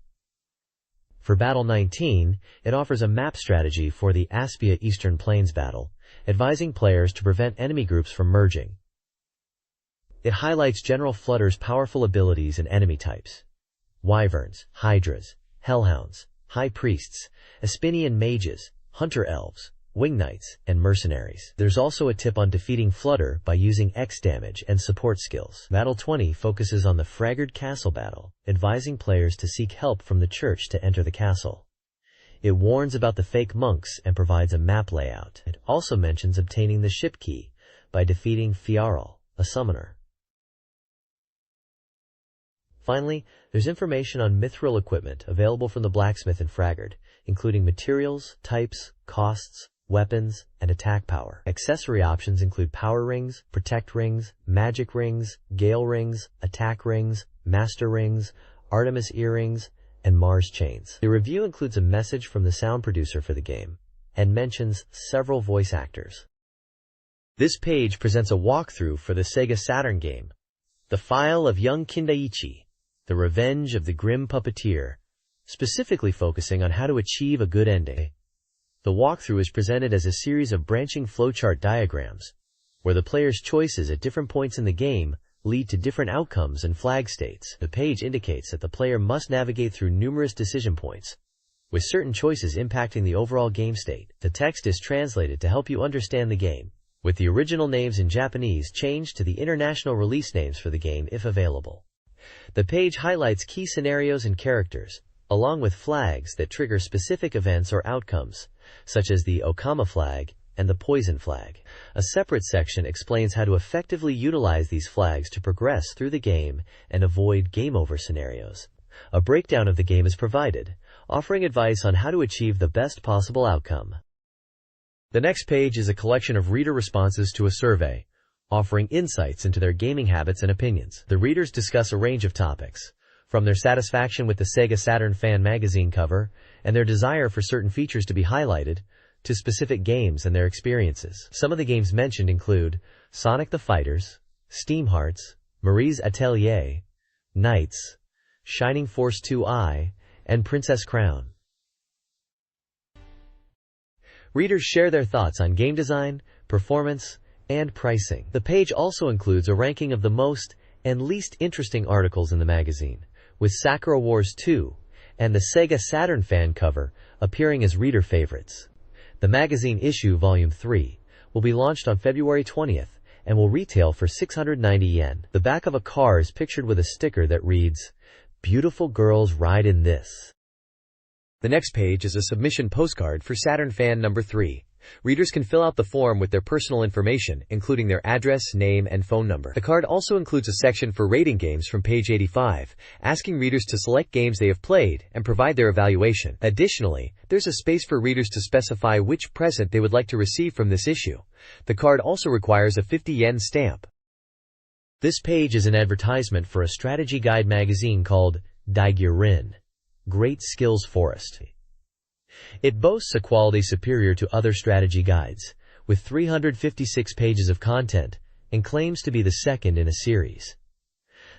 For Battle 19, it offers a map strategy for the Aspia Eastern Plains battle, advising players to prevent enemy groups from merging. It highlights General Flutter's powerful abilities and enemy types: Wyverns, Hydras, Hellhounds, High Priests, Aspinian Mages, Hunter Elves, Wing Knights, and Mercenaries. There's also a tip on defeating Flutter by using X damage and support skills. Battle 20 focuses on the Fragard Castle battle, advising players to seek help from the church to enter the castle. It warns about the fake monks and provides a map layout. It also mentions obtaining the ship key by defeating Fiarl, a summoner. Finally, there's information on mithril equipment available from the blacksmith in Fragard, including materials, types, costs, weapons, and attack power. Accessory options include power rings, protect rings, magic rings, gale rings, attack rings, master rings, Artemis earrings, and Mars chains. The review includes a message from the sound producer for the game, and mentions several voice actors. This page presents a walkthrough for the Sega Saturn game, The File of Young Kindaichi, The Revenge of the Grim Puppeteer, specifically focusing on how to achieve a good ending. The walkthrough is presented as a series of branching flowchart diagrams, where the player's choices at different points in the game lead to different outcomes and flag states. The page indicates that the player must navigate through numerous decision points, with certain choices impacting the overall game state. The text is translated to help you understand the game, with the original names in Japanese changed to the international release names for the game if available. The page highlights key scenarios and characters, along with flags that trigger specific events or outcomes, such as the Okama flag and the poison flag. A separate section explains how to effectively utilize these flags to progress through the game and avoid game over scenarios. A breakdown of the game is provided, offering advice on how to achieve the best possible outcome. The next page is a collection of reader responses to a survey, offering insights into their gaming habits and opinions. The readers discuss a range of topics, from their satisfaction with the Sega Saturn Fan Magazine cover and their desire for certain features to be highlighted, to specific games and their experiences. Some of the games mentioned include Sonic the Fighters, Steam Hearts, Marie's Atelier, Knights, Shining Force 2i, and Princess Crown. Readers share their thoughts on game design, performance, and pricing. The page also includes a ranking of the most and least interesting articles in the magazine, with Sakura Wars 2 and the Sega Saturn fan cover appearing as reader favorites. The magazine issue Volume 3 will be launched on February 20th and will retail for 690 yen. The back of a car is pictured with a sticker that reads, "Beautiful girls ride in this." The next page is a submission postcard for Saturn Fan number 3. Readers can fill out the form with their personal information, including their address, name, and phone number. The card also includes a section for rating games from page 85, asking readers to select games they have played and provide their evaluation. Additionally, there's a space for readers to specify which present they would like to receive from this issue. The card also requires a 50 yen stamp. This page is an advertisement for a strategy guide magazine called Daigyurin, Great Skills Forest. It boasts a quality superior to other strategy guides, with 356 pages of content, and claims to be the second in a series.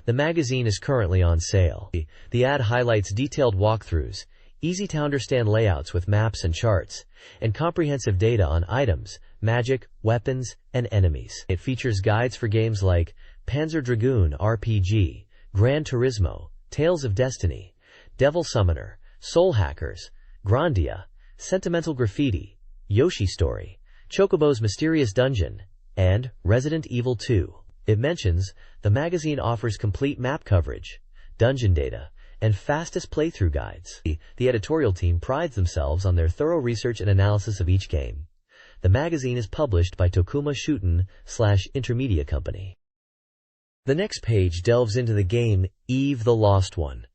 The magazine is currently on sale. The ad highlights detailed walkthroughs, easy-to-understand layouts with maps and charts, and comprehensive data on items, magic, weapons, and enemies. It features guides for games like Panzer Dragoon RPG, Gran Turismo, Tales of Destiny, Devil Summoner, Soul Hackers, Grandia, Sentimental Graffiti, Yoshi Story, Chocobo's Mysterious Dungeon, and Resident Evil 2. It mentions the magazine offers complete map coverage, dungeon data, and fastest playthrough guides. The editorial team prides themselves on their thorough research and analysis of each game. The magazine is published by Tokuma Shuten/Intermedia Company. The next page delves into the game Eve the Lost One,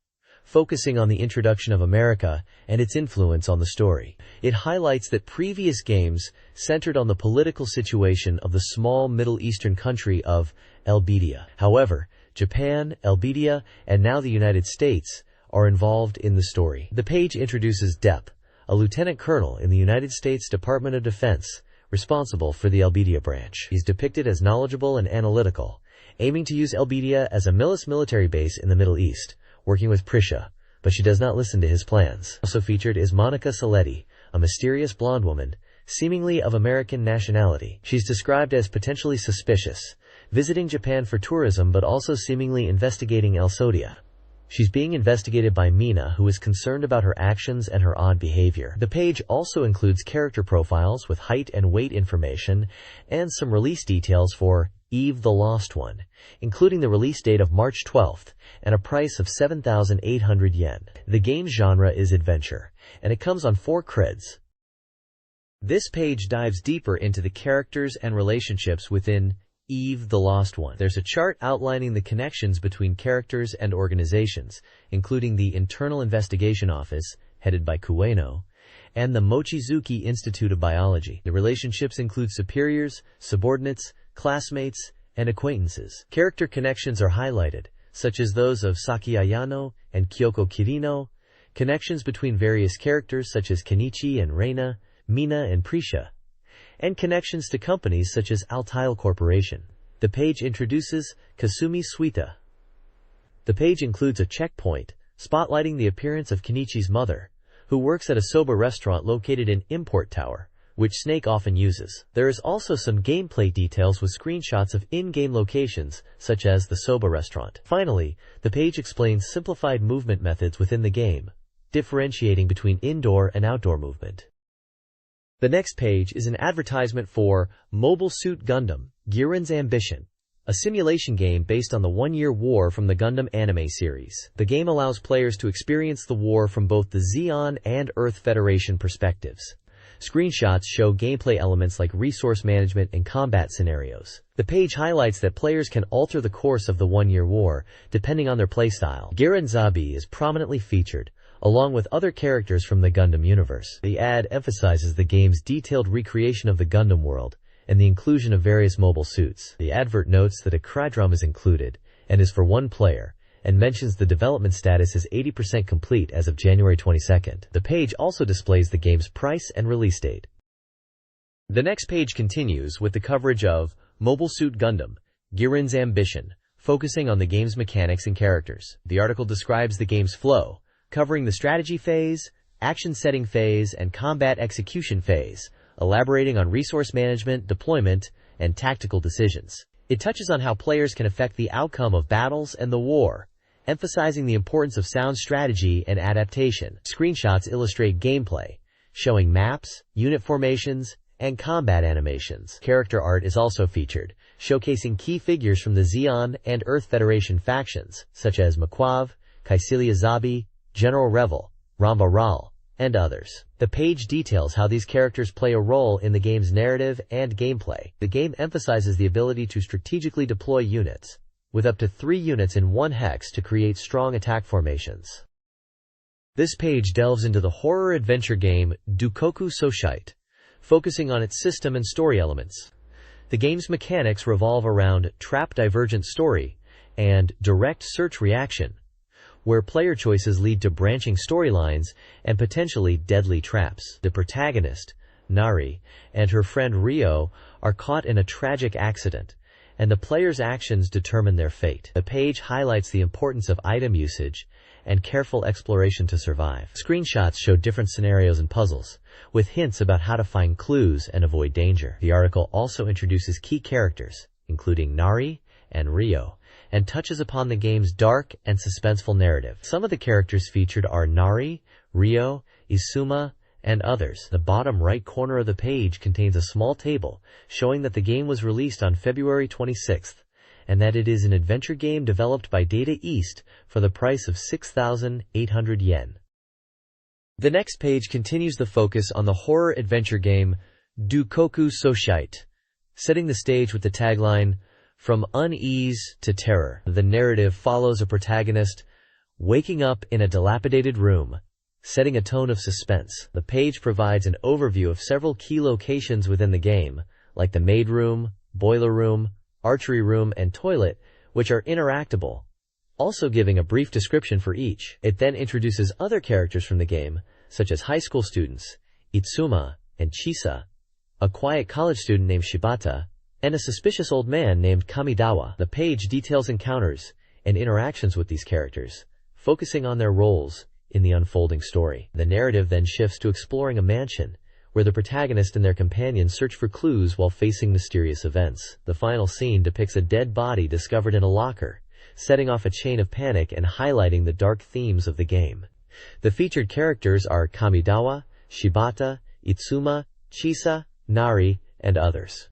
focusing on the introduction of America and its influence on the story. It highlights that previous games centered on the political situation of the small Middle Eastern country of Elbedia. However, Japan, Elbedia, and now the United States are involved in the story. The page introduces Depp, a lieutenant colonel in the United States Department of Defense, responsible for the Elbedia branch. He's depicted as knowledgeable and analytical, aiming to use Elbedia as a military base in the Middle East, working with Prisha, but she does not listen to his plans. Also featured is Monica Saletti, a mysterious blonde woman, seemingly of American nationality. She's described as potentially suspicious, visiting Japan for tourism but also seemingly investigating El Sodia. She's being investigated by Mina, who is concerned about her actions and her odd behavior. The page also includes character profiles with height and weight information and some release details for Eve the Lost One, including the release date of March 12th and a price of 7,800 yen. The game's genre is adventure, and it comes on 4 creds. This page dives deeper into the characters and relationships within Eve the Lost One. There's a chart outlining the connections between characters and organizations, including the Internal Investigation Office, headed by Kueno, and the Mochizuki Institute of Biology. The relationships include superiors, subordinates, classmates, and acquaintances. Character connections are highlighted, such as those of Saki Ayano and Kyoko Kirino, connections between various characters such as Kenichi and Reina, Mina and Prisha, and connections to companies such as Altail Corporation. The page introduces Kasumi Suita. The page includes a checkpoint, spotlighting the appearance of Kenichi's mother, who works at a soba restaurant located in Import Tower, which Snake often uses. There is also some gameplay details with screenshots of in-game locations, such as the soba restaurant. Finally, the page explains simplified movement methods within the game, differentiating between indoor and outdoor movement. The next page is an advertisement for Mobile Suit Gundam: Giren's Ambition, a simulation game based on the one-year war from the Gundam anime series. The game allows players to experience the war from both the Zeon and Earth Federation perspectives. Screenshots show gameplay elements like resource management and combat scenarios. The page highlights that players can alter the course of the one-year war, depending on their playstyle. Giren Zabi is prominently featured, along with other characters from the Gundam universe. The ad emphasizes the game's detailed recreation of the Gundam world, and the inclusion of various mobile suits. The advert notes that a cry drum is included, and is for one player, and mentions the development status is 80% complete as of January 22nd. The page also displays the game's price and release date. The next page continues with the coverage of Mobile Suit Gundam: Giren's Ambition, focusing on the game's mechanics and characters. The article describes the game's flow, covering the strategy phase, action setting phase, and combat execution phase, elaborating on resource management, deployment, and tactical decisions. It touches on how players can affect the outcome of battles and the war, emphasizing the importance of sound strategy and adaptation. Screenshots illustrate gameplay, showing maps, unit formations, and combat animations. Character art is also featured, showcasing key figures from the Zeon and Earth Federation factions, such as Maquav, Kaisilia Zabi, General Revel, Ramba Ral, and others. The page details how these characters play a role in the game's narrative and gameplay. The game emphasizes the ability to strategically deploy units, with up to 3 units in one hex to create strong attack formations. This page delves into the horror-adventure game Dukoku Soshite, focusing on its system and story elements. The game's mechanics revolve around trap-divergent story and direct search reaction, where player choices lead to branching storylines and potentially deadly traps. The protagonist, Nari, and her friend Rio are caught in a tragic accident, and the player's actions determine their fate. The page highlights the importance of item usage and careful exploration to survive. Screenshots show different scenarios and puzzles, with hints about how to find clues and avoid danger. The article also introduces key characters, including Nari and Rio, and touches upon the game's dark and suspenseful narrative. Some of the characters featured are Nari, Rio, Isuma, and others. The bottom right corner of the page contains a small table showing that the game was released on February 26th, and that it is an adventure game developed by Data East for the price of 6,800 yen. The next page continues the focus on the horror-adventure game Dukoku Soshite, setting the stage with the tagline, "From unease to terror." The narrative follows a protagonist waking up in a dilapidated room, setting a tone of suspense. The page provides an overview of several key locations within the game, like the maid room, boiler room, archery room, and toilet, which are interactable, also giving a brief description for each. It then introduces other characters from the game, such as high school students, Itsuma and Chisa, a quiet college student named Shibata, and a suspicious old man named Kamidawa. The page details encounters and interactions with these characters, focusing on their roles in the unfolding story. The narrative then shifts to exploring a mansion, where the protagonist and their companions search for clues while facing mysterious events. The final scene depicts a dead body discovered in a locker, setting off a chain of panic and highlighting the dark themes of the game. The featured characters are Kamidawa, Shibata, Itsuma, Chisa, Nari, and others.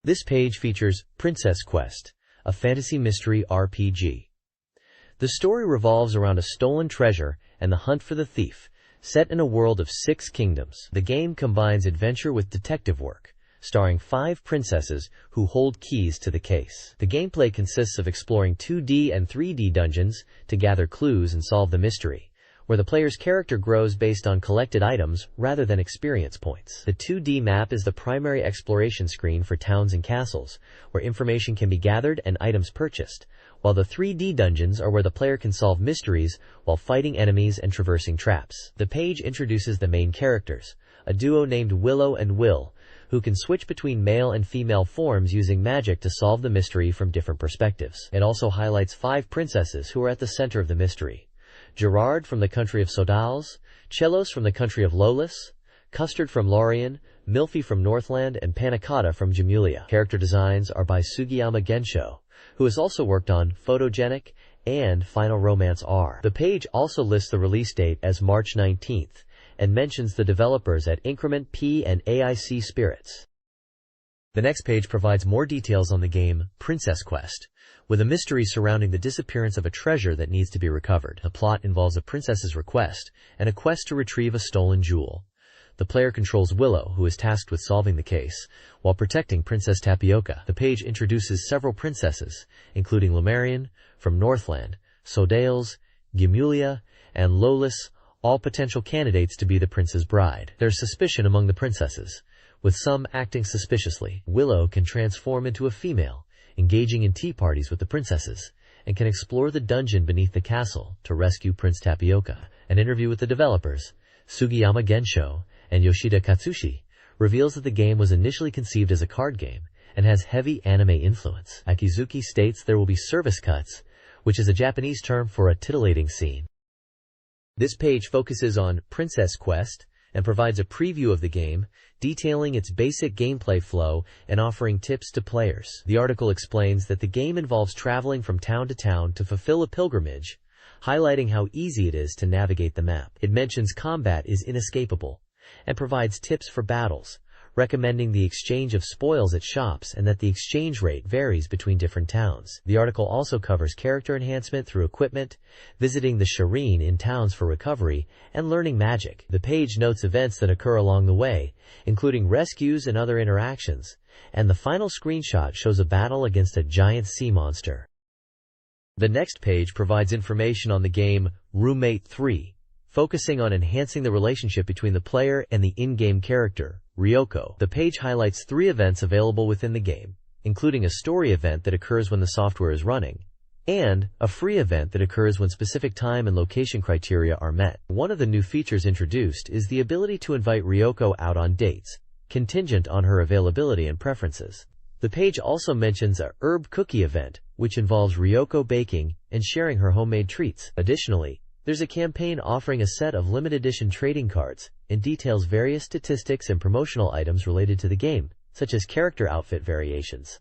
This page features Princess Quest, a fantasy mystery RPG. The story revolves around a stolen treasure and the hunt for the thief, set in a world of 6 kingdoms. The game combines adventure with detective work, starring 5 princesses who hold keys to the case. The gameplay consists of exploring 2D and 3D dungeons to gather clues and solve the mystery, where the player's character grows based on collected items rather than experience points. The 2D map is the primary exploration screen for towns and castles, where information can be gathered and items purchased, while the 3D dungeons are where the player can solve mysteries while fighting enemies and traversing traps. The page introduces the main characters, a duo named Willow and Will, who can switch between male and female forms using magic to solve the mystery from different perspectives. It also highlights 5 princesses who are at the center of the mystery. Gerard from the country of Sodals, Chelos from the country of Lolis, Custard from Lorien, Milfy from Northland, and Panicotta from Jamulia. Character designs are by Sugiyama Gensho, who has also worked on Photogenic and Final Romance R. The page also lists the release date as March 19th and mentions the developers at Increment P and AIC Spirits. The next page provides more details on the game Princess Quest, with a mystery surrounding the disappearance of a treasure that needs to be recovered. The plot involves a princess's request and a quest to retrieve a stolen jewel. The player controls Willow, who is tasked with solving the case, while protecting Princess Tapioca. The page introduces several princesses, including Lumerian from Northland, Sodales, Gimulia, and Lolis, all potential candidates to be the prince's bride. There's suspicion among the princesses, with some acting suspiciously. Willow can transform into a female, engaging in tea parties with the princesses, and can explore the dungeon beneath the castle to rescue Prince Tapioca. An interview with the developers, Sugiyama Gensho and Yoshida Katsushi, reveals that the game was initially conceived as a card game and has heavy anime influence. Akizuki states there will be service cuts, which is a Japanese term for a titillating scene. This page focuses on Princess Quest and provides a preview of the game, detailing its basic gameplay flow and offering tips to players. The article explains that the game involves traveling from town to town to fulfill a pilgrimage, highlighting how easy it is to navigate the map. It mentions combat is inescapable and provides tips for battles, recommending the exchange of spoils at shops and that the exchange rate varies between different towns. The article also covers character enhancement through equipment, visiting the Shireen in towns for recovery, and learning magic. The page notes events that occur along the way, including rescues and other interactions, and the final screenshot shows a battle against a giant sea monster. The next page provides information on the game Roommate 3, focusing on enhancing the relationship between the player and the in-game character, Ryoko. The page highlights 3 events available within the game, including a story event that occurs when the software is running, and a free event that occurs when specific time and location criteria are met. One of the new features introduced is the ability to invite Ryoko out on dates, contingent on her availability and preferences. The page also mentions a herb cookie event, which involves Ryoko baking and sharing her homemade treats. Additionally, there's a campaign offering a set of limited edition trading cards and details various statistics and promotional items related to the game, such as character outfit variations.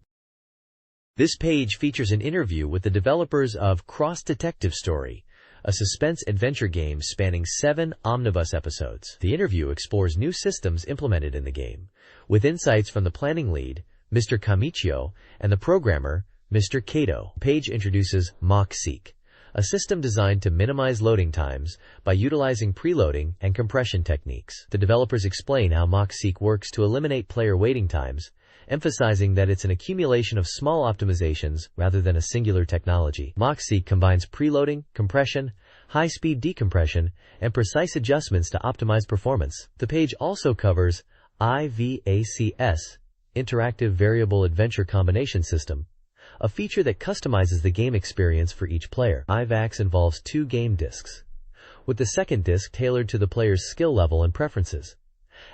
This page features an interview with the developers of Cross Detective Story, a suspense-adventure game spanning 7 omnibus episodes. The interview explores new systems implemented in the game, with insights from the planning lead, Mr. Kamichio, and the programmer, Mr. Kato. The page introduces Mock-Seek, a system designed to minimize loading times by utilizing preloading and compression techniques. The developers explain how Mock-Seek works to eliminate player waiting times, emphasizing that it's an accumulation of small optimizations rather than a singular technology. Mock-Seek combines preloading, compression, high-speed decompression, and precise adjustments to optimize performance. The page also covers IVACS, Interactive Variable Adventure Combination System, a feature that customizes the game experience for each player. IVACS involves 2 game discs, with the second disc tailored to the player's skill level and preferences,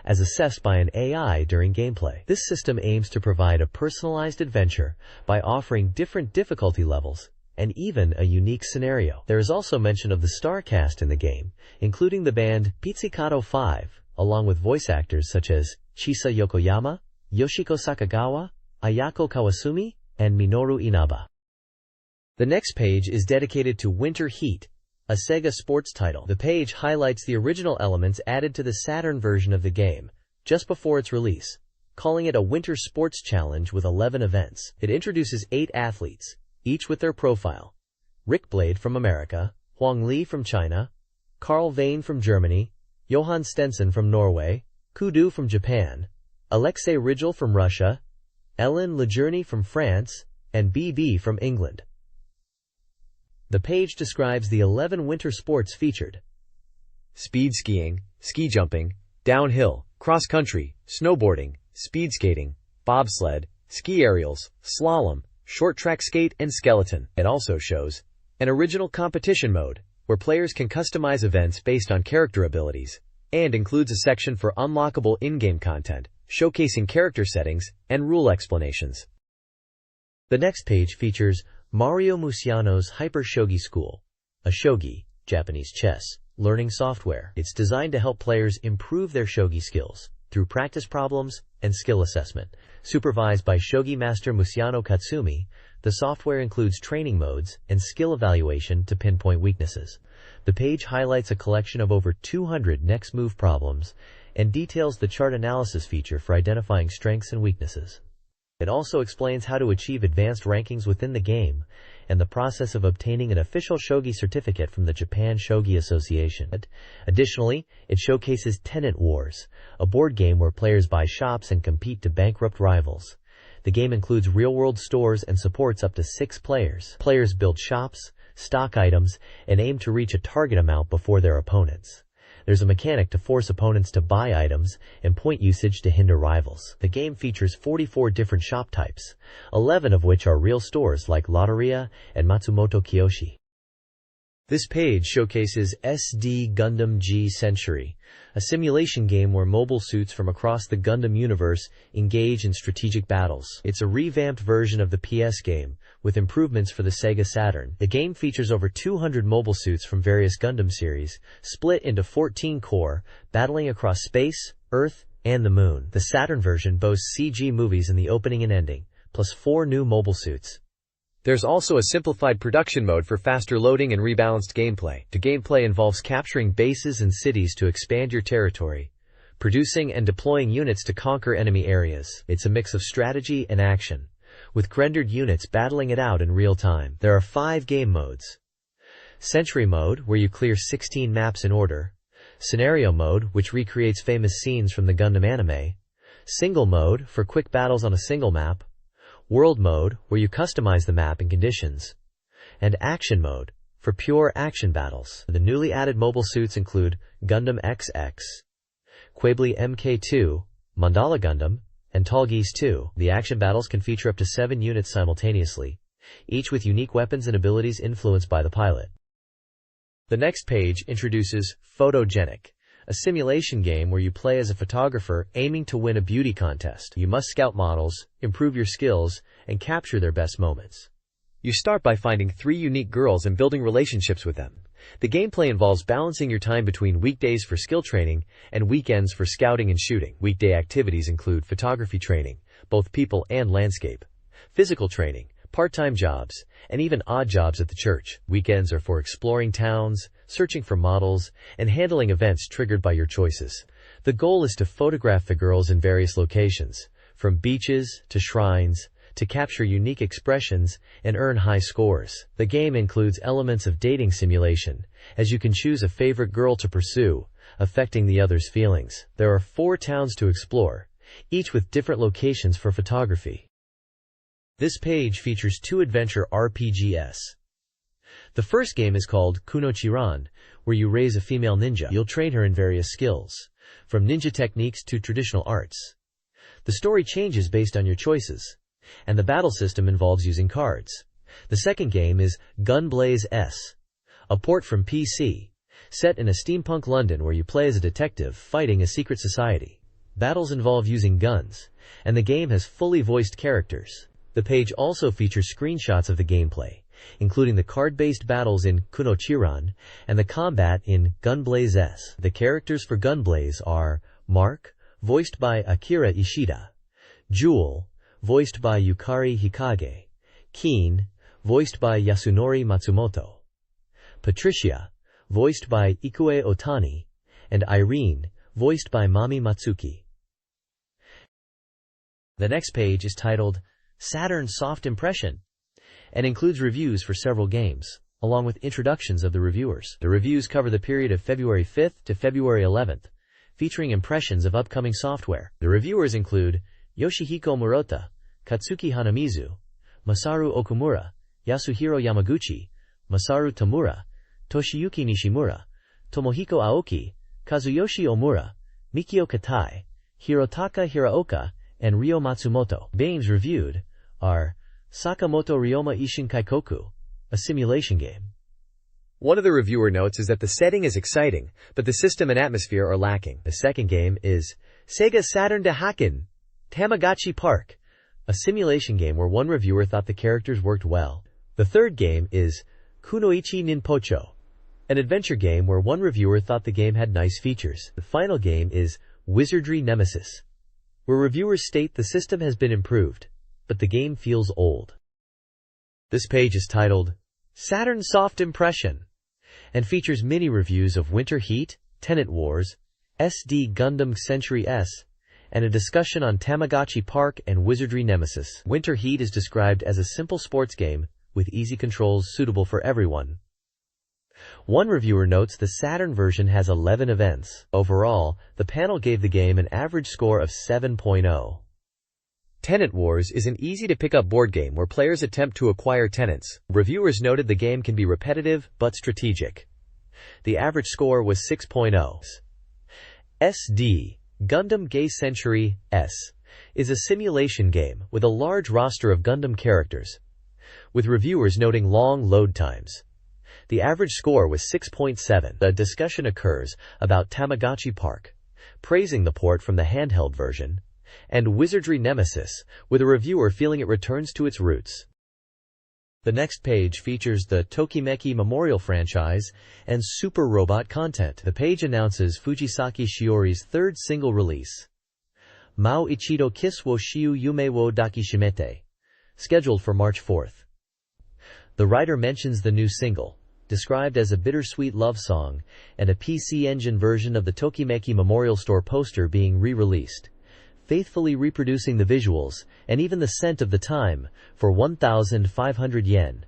as assessed by an AI during gameplay. This system aims to provide a personalized adventure by offering different difficulty levels and even a unique scenario. There is also mention of the star cast in the game, including the band Pizzicato 5, along with voice actors such as Chisa Yokoyama, Yoshiko Sakagawa, Ayako Kawasumi, and Minoru Inaba. The next page is dedicated to Winter Heat, a Sega sports title. The page highlights the original elements added to the Saturn version of the game, just before its release, calling it a Winter Sports Challenge with 11 events. It introduces 8 athletes, each with their profile. Rick Blade from America, Huang Li from China, Carl Vane from Germany, Johan Stenson from Norway, Kudu from Japan, Alexei Ridgel from Russia, Ellen Lejourny from France, and BB from England. The page describes the 11 winter sports featured: speed skiing, ski jumping, downhill, cross-country, snowboarding, speed skating, bobsled, ski aerials, slalom, short track skate, and skeleton. It also shows an original competition mode, where players can customize events based on character abilities, and includes a section for unlockable in-game content, showcasing character settings and rule explanations. The next page features Mario Musiano's Hyper Shogi School, a shogi, Japanese chess, learning software. It's designed to help players improve their shogi skills through practice problems and skill assessment. Supervised by shogi master Musiano Katsumi, the software includes training modes and skill evaluation to pinpoint weaknesses. The page highlights a collection of over 200 next move problems and details the chart analysis feature for identifying strengths and weaknesses. It also explains how to achieve advanced rankings within the game and the process of obtaining an official shogi certificate from the Japan Shogi Association. Additionally, it showcases Tenant Wars, a board game where players buy shops and compete to bankrupt rivals. The game includes real-world stores and supports up to 6 players. Players build shops, stock items, and aim to reach a target amount before their opponents. There's a mechanic to force opponents to buy items and point usage to hinder rivals. The game features 44 different shop types, 11 of which are real stores like Lotteria and Matsumoto Kiyoshi. This page showcases SD Gundam G Century, a simulation game where mobile suits from across the Gundam universe engage in strategic battles. It's a revamped version of the PS game, with improvements for the Sega Saturn. The game features over 200 mobile suits from various Gundam series, split into 14 core, battling across space, Earth, and the Moon. The Saturn version boasts CG movies in the opening and ending, plus 4 new mobile suits. There's also a simplified production mode for faster loading and rebalanced gameplay. The gameplay involves capturing bases and cities to expand your territory, producing and deploying units to conquer enemy areas. It's a mix of strategy and action, with rendered units battling it out in real time. There are 5 game modes. Century mode, where you clear 16 maps in order. Scenario mode, which recreates famous scenes from the Gundam anime. Single mode, for quick battles on a single map. World mode, where you customize the map and conditions. And action mode, for pure action battles. The newly added mobile suits include Gundam XX, Quably MK2, Mandala Gundam, and Tallgeese 2. The action battles can feature up to 7 units simultaneously, each with unique weapons and abilities influenced by the pilot. The next page introduces Photogenic, a simulation game where you play as a photographer aiming to win a beauty contest. You must scout models, improve your skills, and capture their best moments. You start by finding 3 unique girls and building relationships with them. The gameplay involves balancing your time between weekdays for skill training and weekends for scouting and shooting. Weekday activities include photography training, both people and landscape, physical training, part-time jobs, and even odd jobs at the church. Weekends are for exploring towns, searching for models, and handling events triggered by your choices. The goal is to photograph the girls in various locations, from beaches to shrines, to capture unique expressions and earn high scores. The game includes elements of dating simulation, as you can choose a favorite girl to pursue, affecting the other's feelings. There are 4 towns to explore, each with different locations for photography. This page features 2 adventure RPGs. The first game is called Kuno-Chiran, where you raise a female ninja. You'll train her in various skills, from ninja techniques to traditional arts. The story changes based on your choices, and the battle system involves using cards. The second game is Gunblaze S, a port from PC, set in a steampunk London where you play as a detective fighting a secret society. Battles involve using guns, and the game has fully voiced characters. The page also features screenshots of the gameplay, including the card-based battles in Kuno-Chiran and the combat in Gunblaze S. The characters for Gunblaze are Mark, voiced by Akira Ishida; Jewel, voiced by Yukari Hikage; Keen, voiced by Yasunori Matsumoto; Patricia, voiced by Ikue Otani; and Irene, voiced by Mami Matsuki. The next page is titled Saturn Soft Impression and includes reviews for several games, along with introductions of the reviewers. The reviews cover the period of February 5th to February 11th, featuring impressions of upcoming software. The reviewers include Yoshihiko Murata, Katsuki Hanamizu, Masaru Okumura, Yasuhiro Yamaguchi, Masaru Tamura, Toshiyuki Nishimura, Tomohiko Aoki, Kazuyoshi Omura, Mikio Katai, Hirotaka Hiraoka, and Ryo Matsumoto. Games reviewed are Sakamoto Ryoma Ishin Kaikoku, a simulation game; One of the reviewer notes is that the setting is exciting, but the system and atmosphere are lacking. The second game is SEGA Saturn de Haken, Tamagotchi Park, a simulation game where one reviewer thought the characters worked well. The third game is Kunoichi Ninpocho, an adventure game where one reviewer thought the game had nice features. The final game is Wizardry Nemesis, where reviewers state the system has been improved, but the game feels old. This page is titled Saturn Soft Impression and features mini-reviews of Winter Heat, Tenant Wars, SD Gundam Century S, and a discussion on Tamagotchi Park and Wizardry Nemesis. Winter Heat is described as a simple sports game with easy controls suitable for everyone. One reviewer notes the Saturn version has 11 events. Overall, the panel gave the game an average score of 7.0. Tenant Wars is an easy-to-pick-up board game where players attempt to acquire tenants. Reviewers noted the game can be repetitive but strategic. The average score was 6.0. SD Gundam Gay Century S is a simulation game with a large roster of Gundam characters, with reviewers noting long load times. The average score was 6.7. A discussion occurs about Tamagotchi Park, praising the port from the handheld version, and Wizardry Nemesis, with a reviewer feeling it returns to its roots. The next page features the Tokimeki Memorial franchise and Super Robot content. The page announces Fujisaki Shiori's third single release, Mao Ichido Kiss wo Shiu Yume wo Dakishimete, scheduled for March 4th. The writer mentions the new single, described as a bittersweet love song, and a PC Engine version of the Tokimeki Memorial Store poster being re-released, faithfully reproducing the visuals and even the scent of the time for 1,500 yen.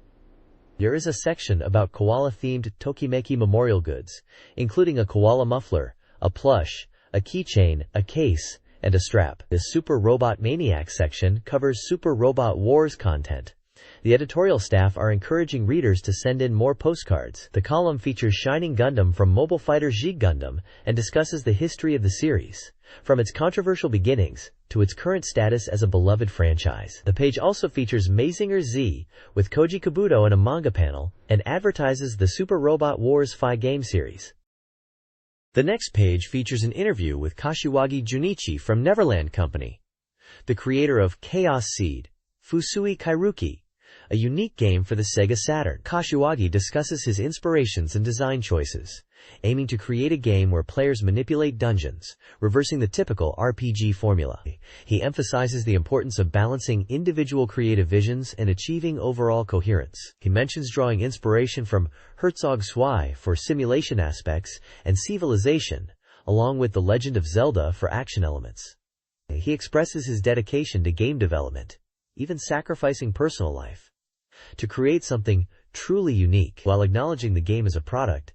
There is a section about koala-themed Tokimeki memorial goods, including a koala muffler, a plush, a keychain, a case, and a strap. The Super Robot Maniac section covers Super Robot Wars content. The editorial staff are encouraging readers to send in more postcards. The column features Shining Gundam from Mobile Fighter Z Gundam and discusses the history of the series, from its controversial beginnings to its current status as a beloved franchise. The page also features Mazinger Z with Koji Kabuto in a manga panel and advertises the Super Robot Wars Phi game series. The next page features an interview with Kashiwagi Junichi from Neverland Company, the creator of Chaos Seed, Fusui Kairuki, a unique game for the Sega Saturn. Kashiwagi discusses his inspirations and design choices, aiming to create a game where players manipulate dungeons, reversing the typical RPG formula. He emphasizes the importance of balancing individual creative visions and achieving overall coherence. He mentions drawing inspiration from Herzog Zwei for simulation aspects and Civilization, along with The Legend of Zelda for action elements. He expresses his dedication to game development, even sacrificing personal life, to create something truly unique. While acknowledging the game as a product,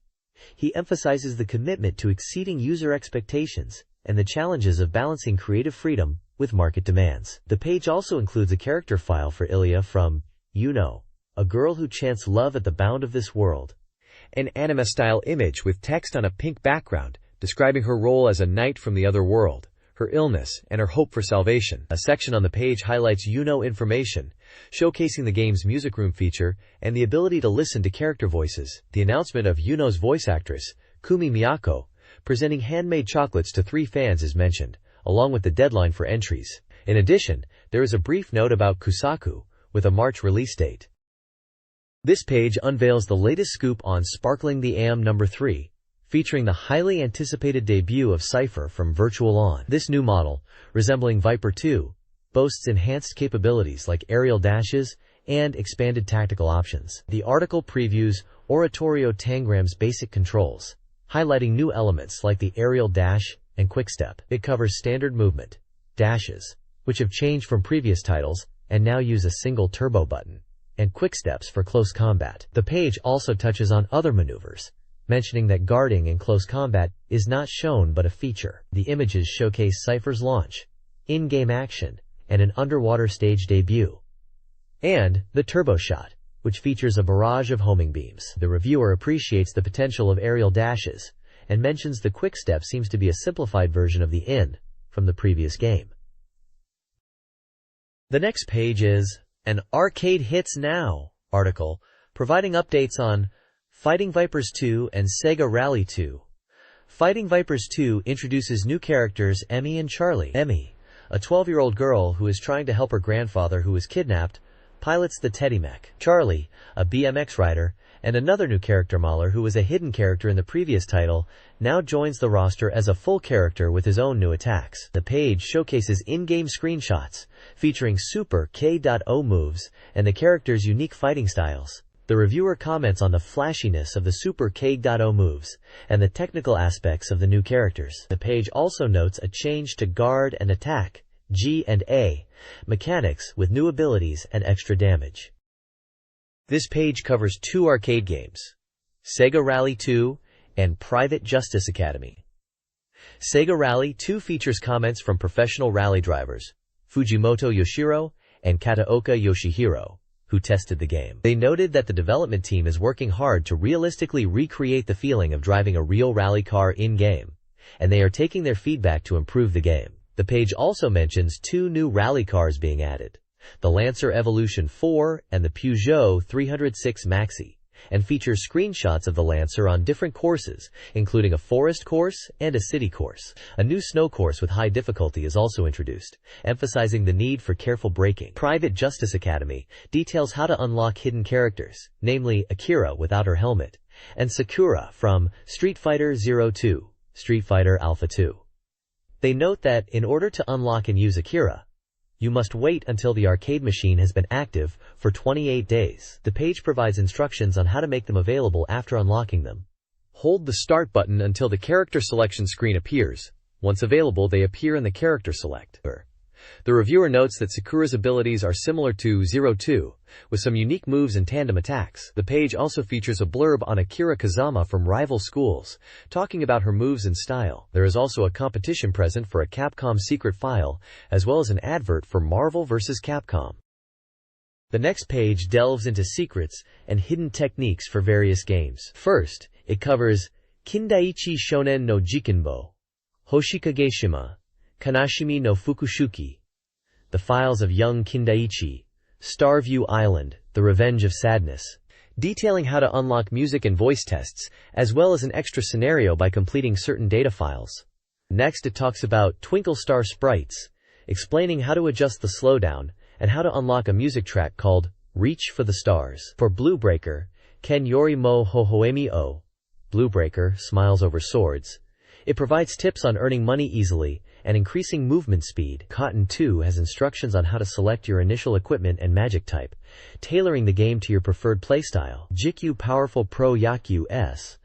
he emphasizes the commitment to exceeding user expectations and the challenges of balancing creative freedom with market demands. The page also includes a character file for Ilya from Yuno, a girl who chants love at the bound of this world, an anime-style image with text on a pink background describing her role as a knight from the other world, her illness, and her hope for salvation. A section on the page highlights Yuno information, showcasing the game's music room feature and the ability to listen to character voices. The announcement of Yuno's voice actress, Kumi Miyako, presenting handmade chocolates to 3 fans is mentioned, along with the deadline for entries. In addition, there is a brief note about Kusaku, with a March release date. This page unveils the latest scoop on Sparkling the AM No. 3, featuring the highly anticipated debut of Cypher from Virtual On. This new model, resembling Viper 2, boasts enhanced capabilities like aerial dashes and expanded tactical options. The article previews Oratorio Tangram's basic controls, highlighting new elements like the aerial dash and quickstep. It covers standard movement, dashes, which have changed from previous titles and now use a single turbo button, and quicksteps for close combat. The page also touches on other maneuvers, mentioning that guarding in close combat is not shown but a feature. The images showcase Cypher's launch, in-game action, and an underwater stage debut, and the Turbo Shot, which features a barrage of homing beams. The reviewer appreciates the potential of aerial dashes, and mentions the quickstep seems to be a simplified version of the in from the previous game. The next page is an Arcade Hits Now article, providing updates on Fighting Vipers 2 and Sega Rally 2. Fighting Vipers 2 introduces new characters Emmy and Charlie. Emmy, a 12-year-old girl who is trying to help her grandfather who was kidnapped, pilots the Teddy Mech. Charlie, a BMX rider, and another new character Mahler who was a hidden character in the previous title, now joins the roster as a full character with his own new attacks. The page showcases in-game screenshots featuring Super K.O moves and the characters' unique fighting styles. The reviewer comments on the flashiness of the Super K.O moves and the technical aspects of the new characters. The page also notes a change to guard and attack, G and A, mechanics with new abilities and extra damage. This page covers 2 arcade games, Sega Rally 2 and Private Justice Academy. Sega Rally 2 features comments from professional rally drivers, Fujimoto Yoshiro and Kataoka Yoshihiro, who tested the game. They noted that the development team is working hard to realistically recreate the feeling of driving a real rally car in-game, and they are taking their feedback to improve the game. The page also mentions 2 new rally cars being added, the Lancer Evolution 4 and the Peugeot 306 Maxi, and features screenshots of the Lancer on different courses, including a forest course and a city course. A new snow course with high difficulty is also introduced, emphasizing the need for careful braking. Private Justice Academy details how to unlock hidden characters, namely Akira without her helmet, and Sakura from Street Fighter 02, Street Fighter Alpha 2. They note that, in order to unlock and use Akira, you must wait until the arcade machine has been active for 28 days. The page provides instructions on how to make them available after unlocking them. Hold the start button until the character selection screen appears. Once available, they appear in the character selector. The reviewer notes that Sakura's abilities are similar to 02, with some unique moves and tandem attacks. The page also features a blurb on Akira Kazama from rival schools, talking about her moves and style. There is also a competition present for a Capcom secret file, as well as an advert for Marvel vs. Capcom. The next page delves into secrets and hidden techniques for various games. First, it covers Kindaichi Shonen no Jikinbo, Hoshikage-shima, Kanashimi no Fukushuki, The Files of Young Kindaichi, Starview Island, The Revenge of Sadness, detailing how to unlock music and voice tests, as well as an extra scenario by completing certain data files. Next, it talks about Twinkle Star Sprites, explaining how to adjust the slowdown, and how to unlock a music track called Reach for the Stars. For Blue Breaker, Ken Yori mo Hohoemi o, Blue Breaker, Smiles Over Swords, it provides tips on earning money easily and increasing movement speed. Cotton 2 has instructions on how to select your initial equipment and magic type, tailoring the game to your preferred playstyle. JIKU Powerful Pro Yaku S,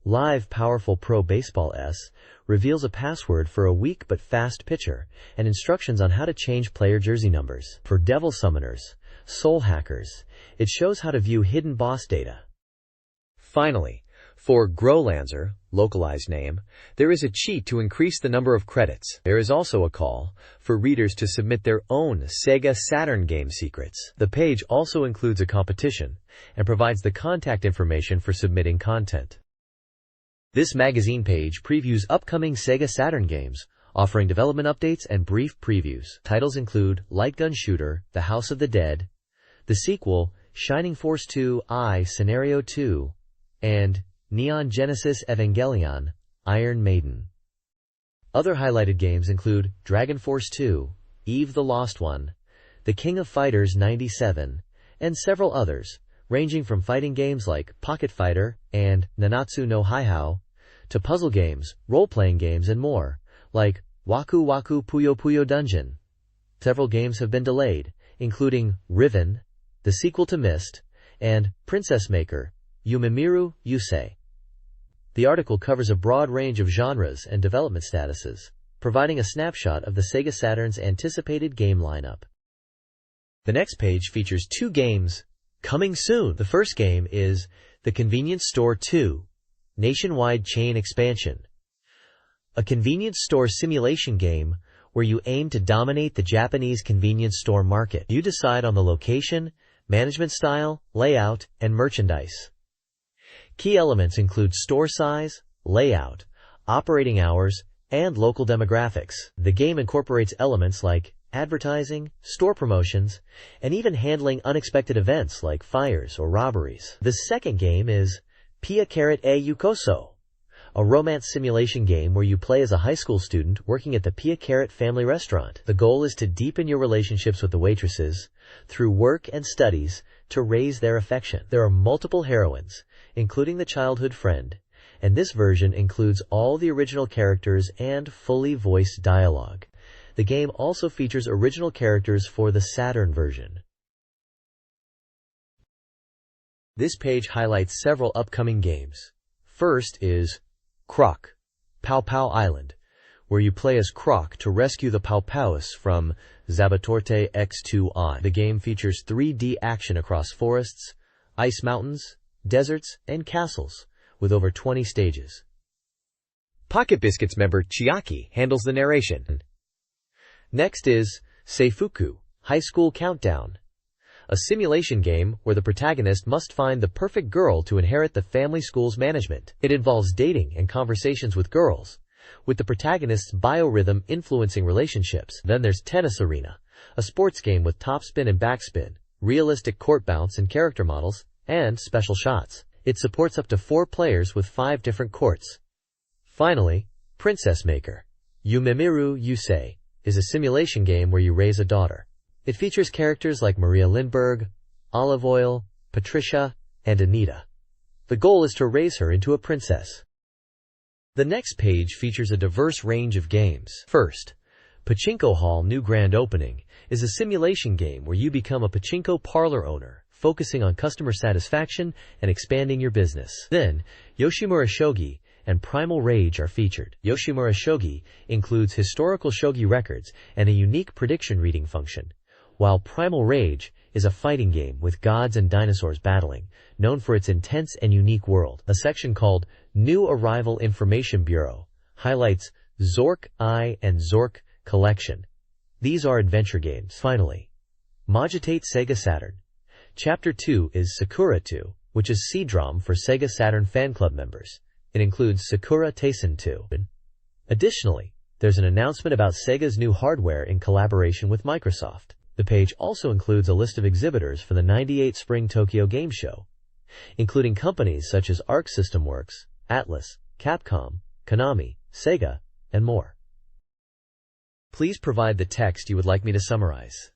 Live Powerful Pro Baseball S, reveals a password for a weak but fast pitcher, and instructions on how to change player jersey numbers. For Devil Summoners, Soul Hackers, it shows how to view hidden boss data. Finally, for Growlancer, localized name, there is a cheat to increase the number of credits. There is also a call for readers to submit their own Sega Saturn game secrets. The page also includes a competition and provides the contact information for submitting content. This magazine page previews upcoming Sega Saturn games, offering development updates and brief previews. Titles include Light Gun Shooter, The House of the Dead, the sequel, Shining Force 2 I Scenario 2, and Neon Genesis Evangelion, Iron Maiden. Other highlighted games include Dragon Force 2, Eve the Lost One, The King of Fighters 97, and several others, ranging from fighting games like Pocket Fighter and Nanatsu no Haihao, to puzzle games, role-playing games, and more, like Waku Waku Puyo Puyo Dungeon. Several games have been delayed, including Riven, the sequel to Myst, and Princess Maker, Yumemiru Yusei. The article covers a broad range of genres and development statuses, providing a snapshot of the Sega Saturn's anticipated game lineup. The next page features 2 games coming soon. The first game is The Convenience Store 2, Nationwide Chain Expansion, a convenience store simulation game where you aim to dominate the Japanese convenience store market. You decide on the location, management style, layout, and merchandise. Key elements include store size, layout, operating hours, and local demographics. The game incorporates elements like advertising, store promotions, and even handling unexpected events like fires or robberies. The second game is Pia Carrot e Yukoso, a romance simulation game where you play as a high school student working at the Pia Carrot family restaurant. The goal is to deepen your relationships with the waitresses through work and studies to raise their affection. There are multiple heroines, including the childhood friend, and this version includes all the original characters and fully voiced dialogue. The game also features original characters for the Saturn version. This page highlights several upcoming games. First is Croc, Pow Pow Island, where you play as Croc to rescue the Pow Pows from Zabatorte X2I. The game features 3D action across forests, ice mountains, deserts, and castles, with over 20 stages. Pocket Biscuits member Chiaki handles the narration. Next is Seifuku, High School Countdown, a simulation game where the protagonist must find the perfect girl to inherit the family school's management. It involves dating and conversations with girls, with the protagonist's biorhythm influencing relationships. Then there's Tennis Arena, a sports game with topspin and backspin, realistic court bounce and character models, and special shots. It supports up to 4 players with 5 different courts. Finally, Princess Maker, Yumemiru Yusei, is a simulation game where you raise a daughter. It features characters like Maria Lindbergh, Olive Oil, Patricia, and Anita. The goal is to raise her into a princess. The next page features a diverse range of games. First, Pachinko Hall New Grand Opening is a simulation game where you become a pachinko parlor owner, focusing on customer satisfaction and expanding your business. Then, Yoshimura Shogi and Primal Rage are featured. Yoshimura Shogi includes historical shogi records and a unique prediction reading function, while Primal Rage is a fighting game with gods and dinosaurs battling, known for its intense and unique world. A section called New Arrival Information Bureau highlights Zork I and Zork Collection. These are adventure games. Finally, Magitate Sega Saturn. Chapter 2 is Sakura 2, which is C-Drum for Sega Saturn fan club members. It includes Sakura Taisen 2. Additionally, there's an announcement about Sega's new hardware in collaboration with Microsoft. The page also includes a list of exhibitors for the 98 Spring Tokyo Game Show, including companies such as Arc System Works, Atlas, Capcom, Konami, Sega, and more. Please provide the text you would like me to summarize.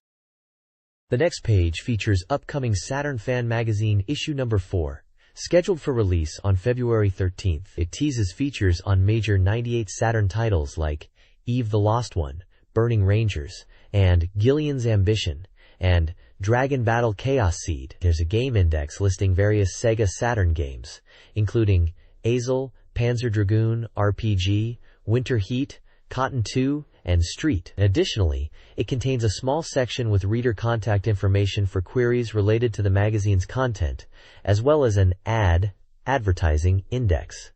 The next page features upcoming Saturn Fan Magazine issue number 4, scheduled for release on February 13th. It teases features on major 98 Saturn titles like Eve the Lost One, Burning Rangers, and Gillian's Ambition, and Dragon Battle Chaos Seed. There's a game index listing various Sega Saturn games, including Azel, Panzer Dragoon, RPG, Winter Heat, Cotton 2, and Street. Additionally, it contains a small section with reader contact information for queries related to the magazine's content, as well as an advertising index.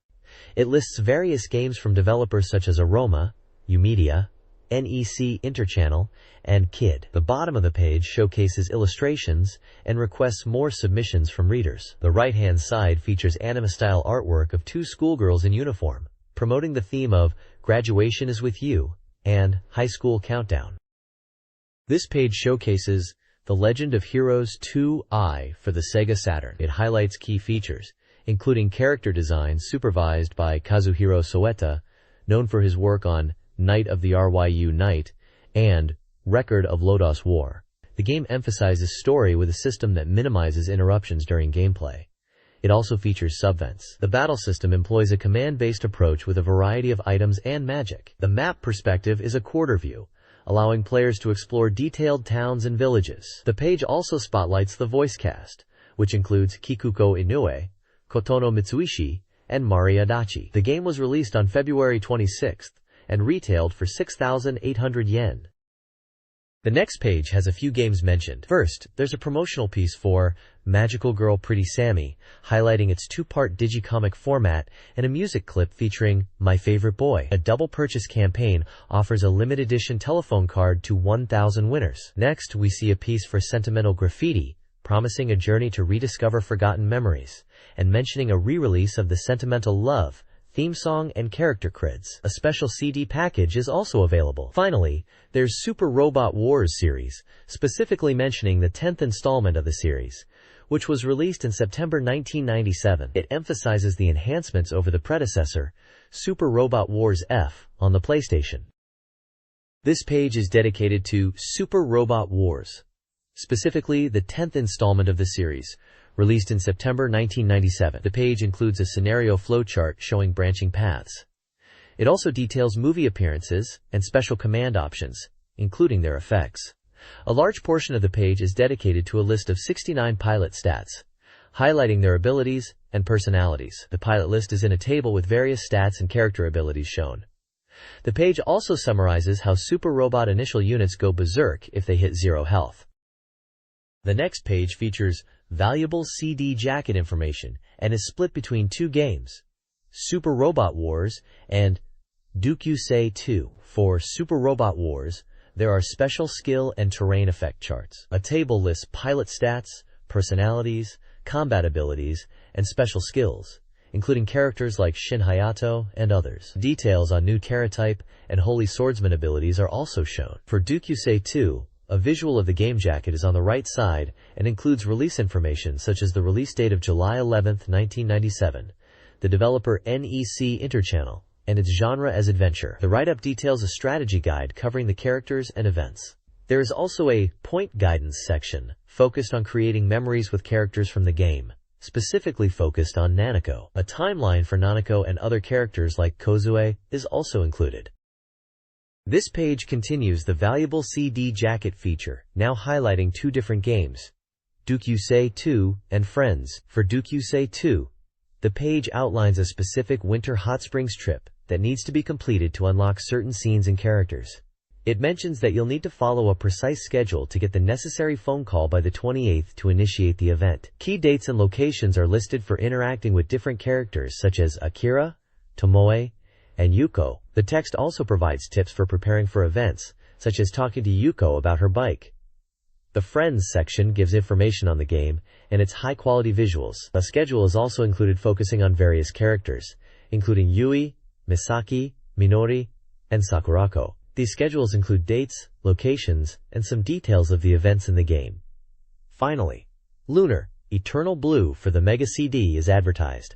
It lists various games from developers such as Aroma, Umedia, NEC Interchannel, and KID. The bottom of the page showcases illustrations and requests more submissions from readers. The right-hand side features anime-style artwork of 2 schoolgirls in uniform, promoting the theme of Graduation is with You and High School Countdown. This page showcases The Legend of Heroes 2I for the Sega Saturn. It highlights key features, including character designs supervised by Kazuhiro Soeta, known for his work on Night of the Ryu Knight, and Record of Lodos War. The game emphasizes story with a system that minimizes interruptions during gameplay. It also features subvents. The battle system employs a command-based approach with a variety of items and magic. The map perspective is a quarter view, allowing players to explore detailed towns and villages. The page also spotlights the voice cast, which includes Kikuko Inoue, Kotono Mitsuishi, and Mari Adachi. The game was released on February 26th, and retailed for 6,800 yen. The next page has a few games mentioned. First, there's a promotional piece for Magical Girl Pretty Sammy, highlighting its 2-part digicomic format, and a music clip featuring My Favorite Boy. A double purchase campaign offers a limited edition telephone card to 1,000 winners. Next, we see a piece for Sentimental Graffiti, promising a journey to rediscover forgotten memories, and mentioning a re-release of the Sentimental Love theme song and character creds. A special CD package is also available. Finally, there's Super Robot Wars series, specifically mentioning the 10th installment of the series, which was released in September 1997. It emphasizes the enhancements over the predecessor, Super Robot Wars F, on the PlayStation. This page is dedicated to Super Robot Wars, specifically the 10th installment of the series, released in September 1997. The page includes a scenario flowchart showing branching paths. It also details movie appearances and special command options, including their effects. A large portion of the page is dedicated to a list of 69 pilot stats, highlighting their abilities and personalities. The pilot list is in a table with various stats and character abilities shown. The page also summarizes how Super Robot initial units go berserk if they hit 0 health. The next page features valuable CD jacket information and is split between two games, Super Robot Wars and Dukyusei 2. For Super Robot Wars, there are special skill and terrain effect charts. A table lists pilot stats, personalities, combat abilities, and special skills, including characters like Shin Hayato and others. Details on new Terratype and Holy Swordsman abilities are also shown. For Dukyusei 2, a visual of the game jacket is on the right side and includes release information such as the release date of July 11, 1997, the developer NEC Interchannel, and its genre as adventure. The write-up details a strategy guide covering the characters and events. There is also a point guidance section focused on creating memories with characters from the game, specifically focused on Nanako. A timeline for Nanako and other characters like Kozue is also included. This page continues the valuable CD jacket feature, now highlighting two different games, Dukyusei 2 and Friends. For Dukyusei 2, the page outlines a specific winter hot springs trip that needs to be completed to unlock certain scenes and characters. It mentions that you'll need to follow a precise schedule to get the necessary phone call by the 28th to initiate the event. Key dates and locations are listed for interacting with different characters such as Akira, Tomoe, and Yuko. The text also provides tips for preparing for events, such as talking to Yuko about her bike. The Friends section gives information on the game and its high-quality visuals. A schedule is also included focusing on various characters, including Yui, Misaki, Minori, and Sakurako. These schedules include dates, locations, and some details of the events in the game. Finally, Lunar, Eternal Blue for the Mega CD is advertised.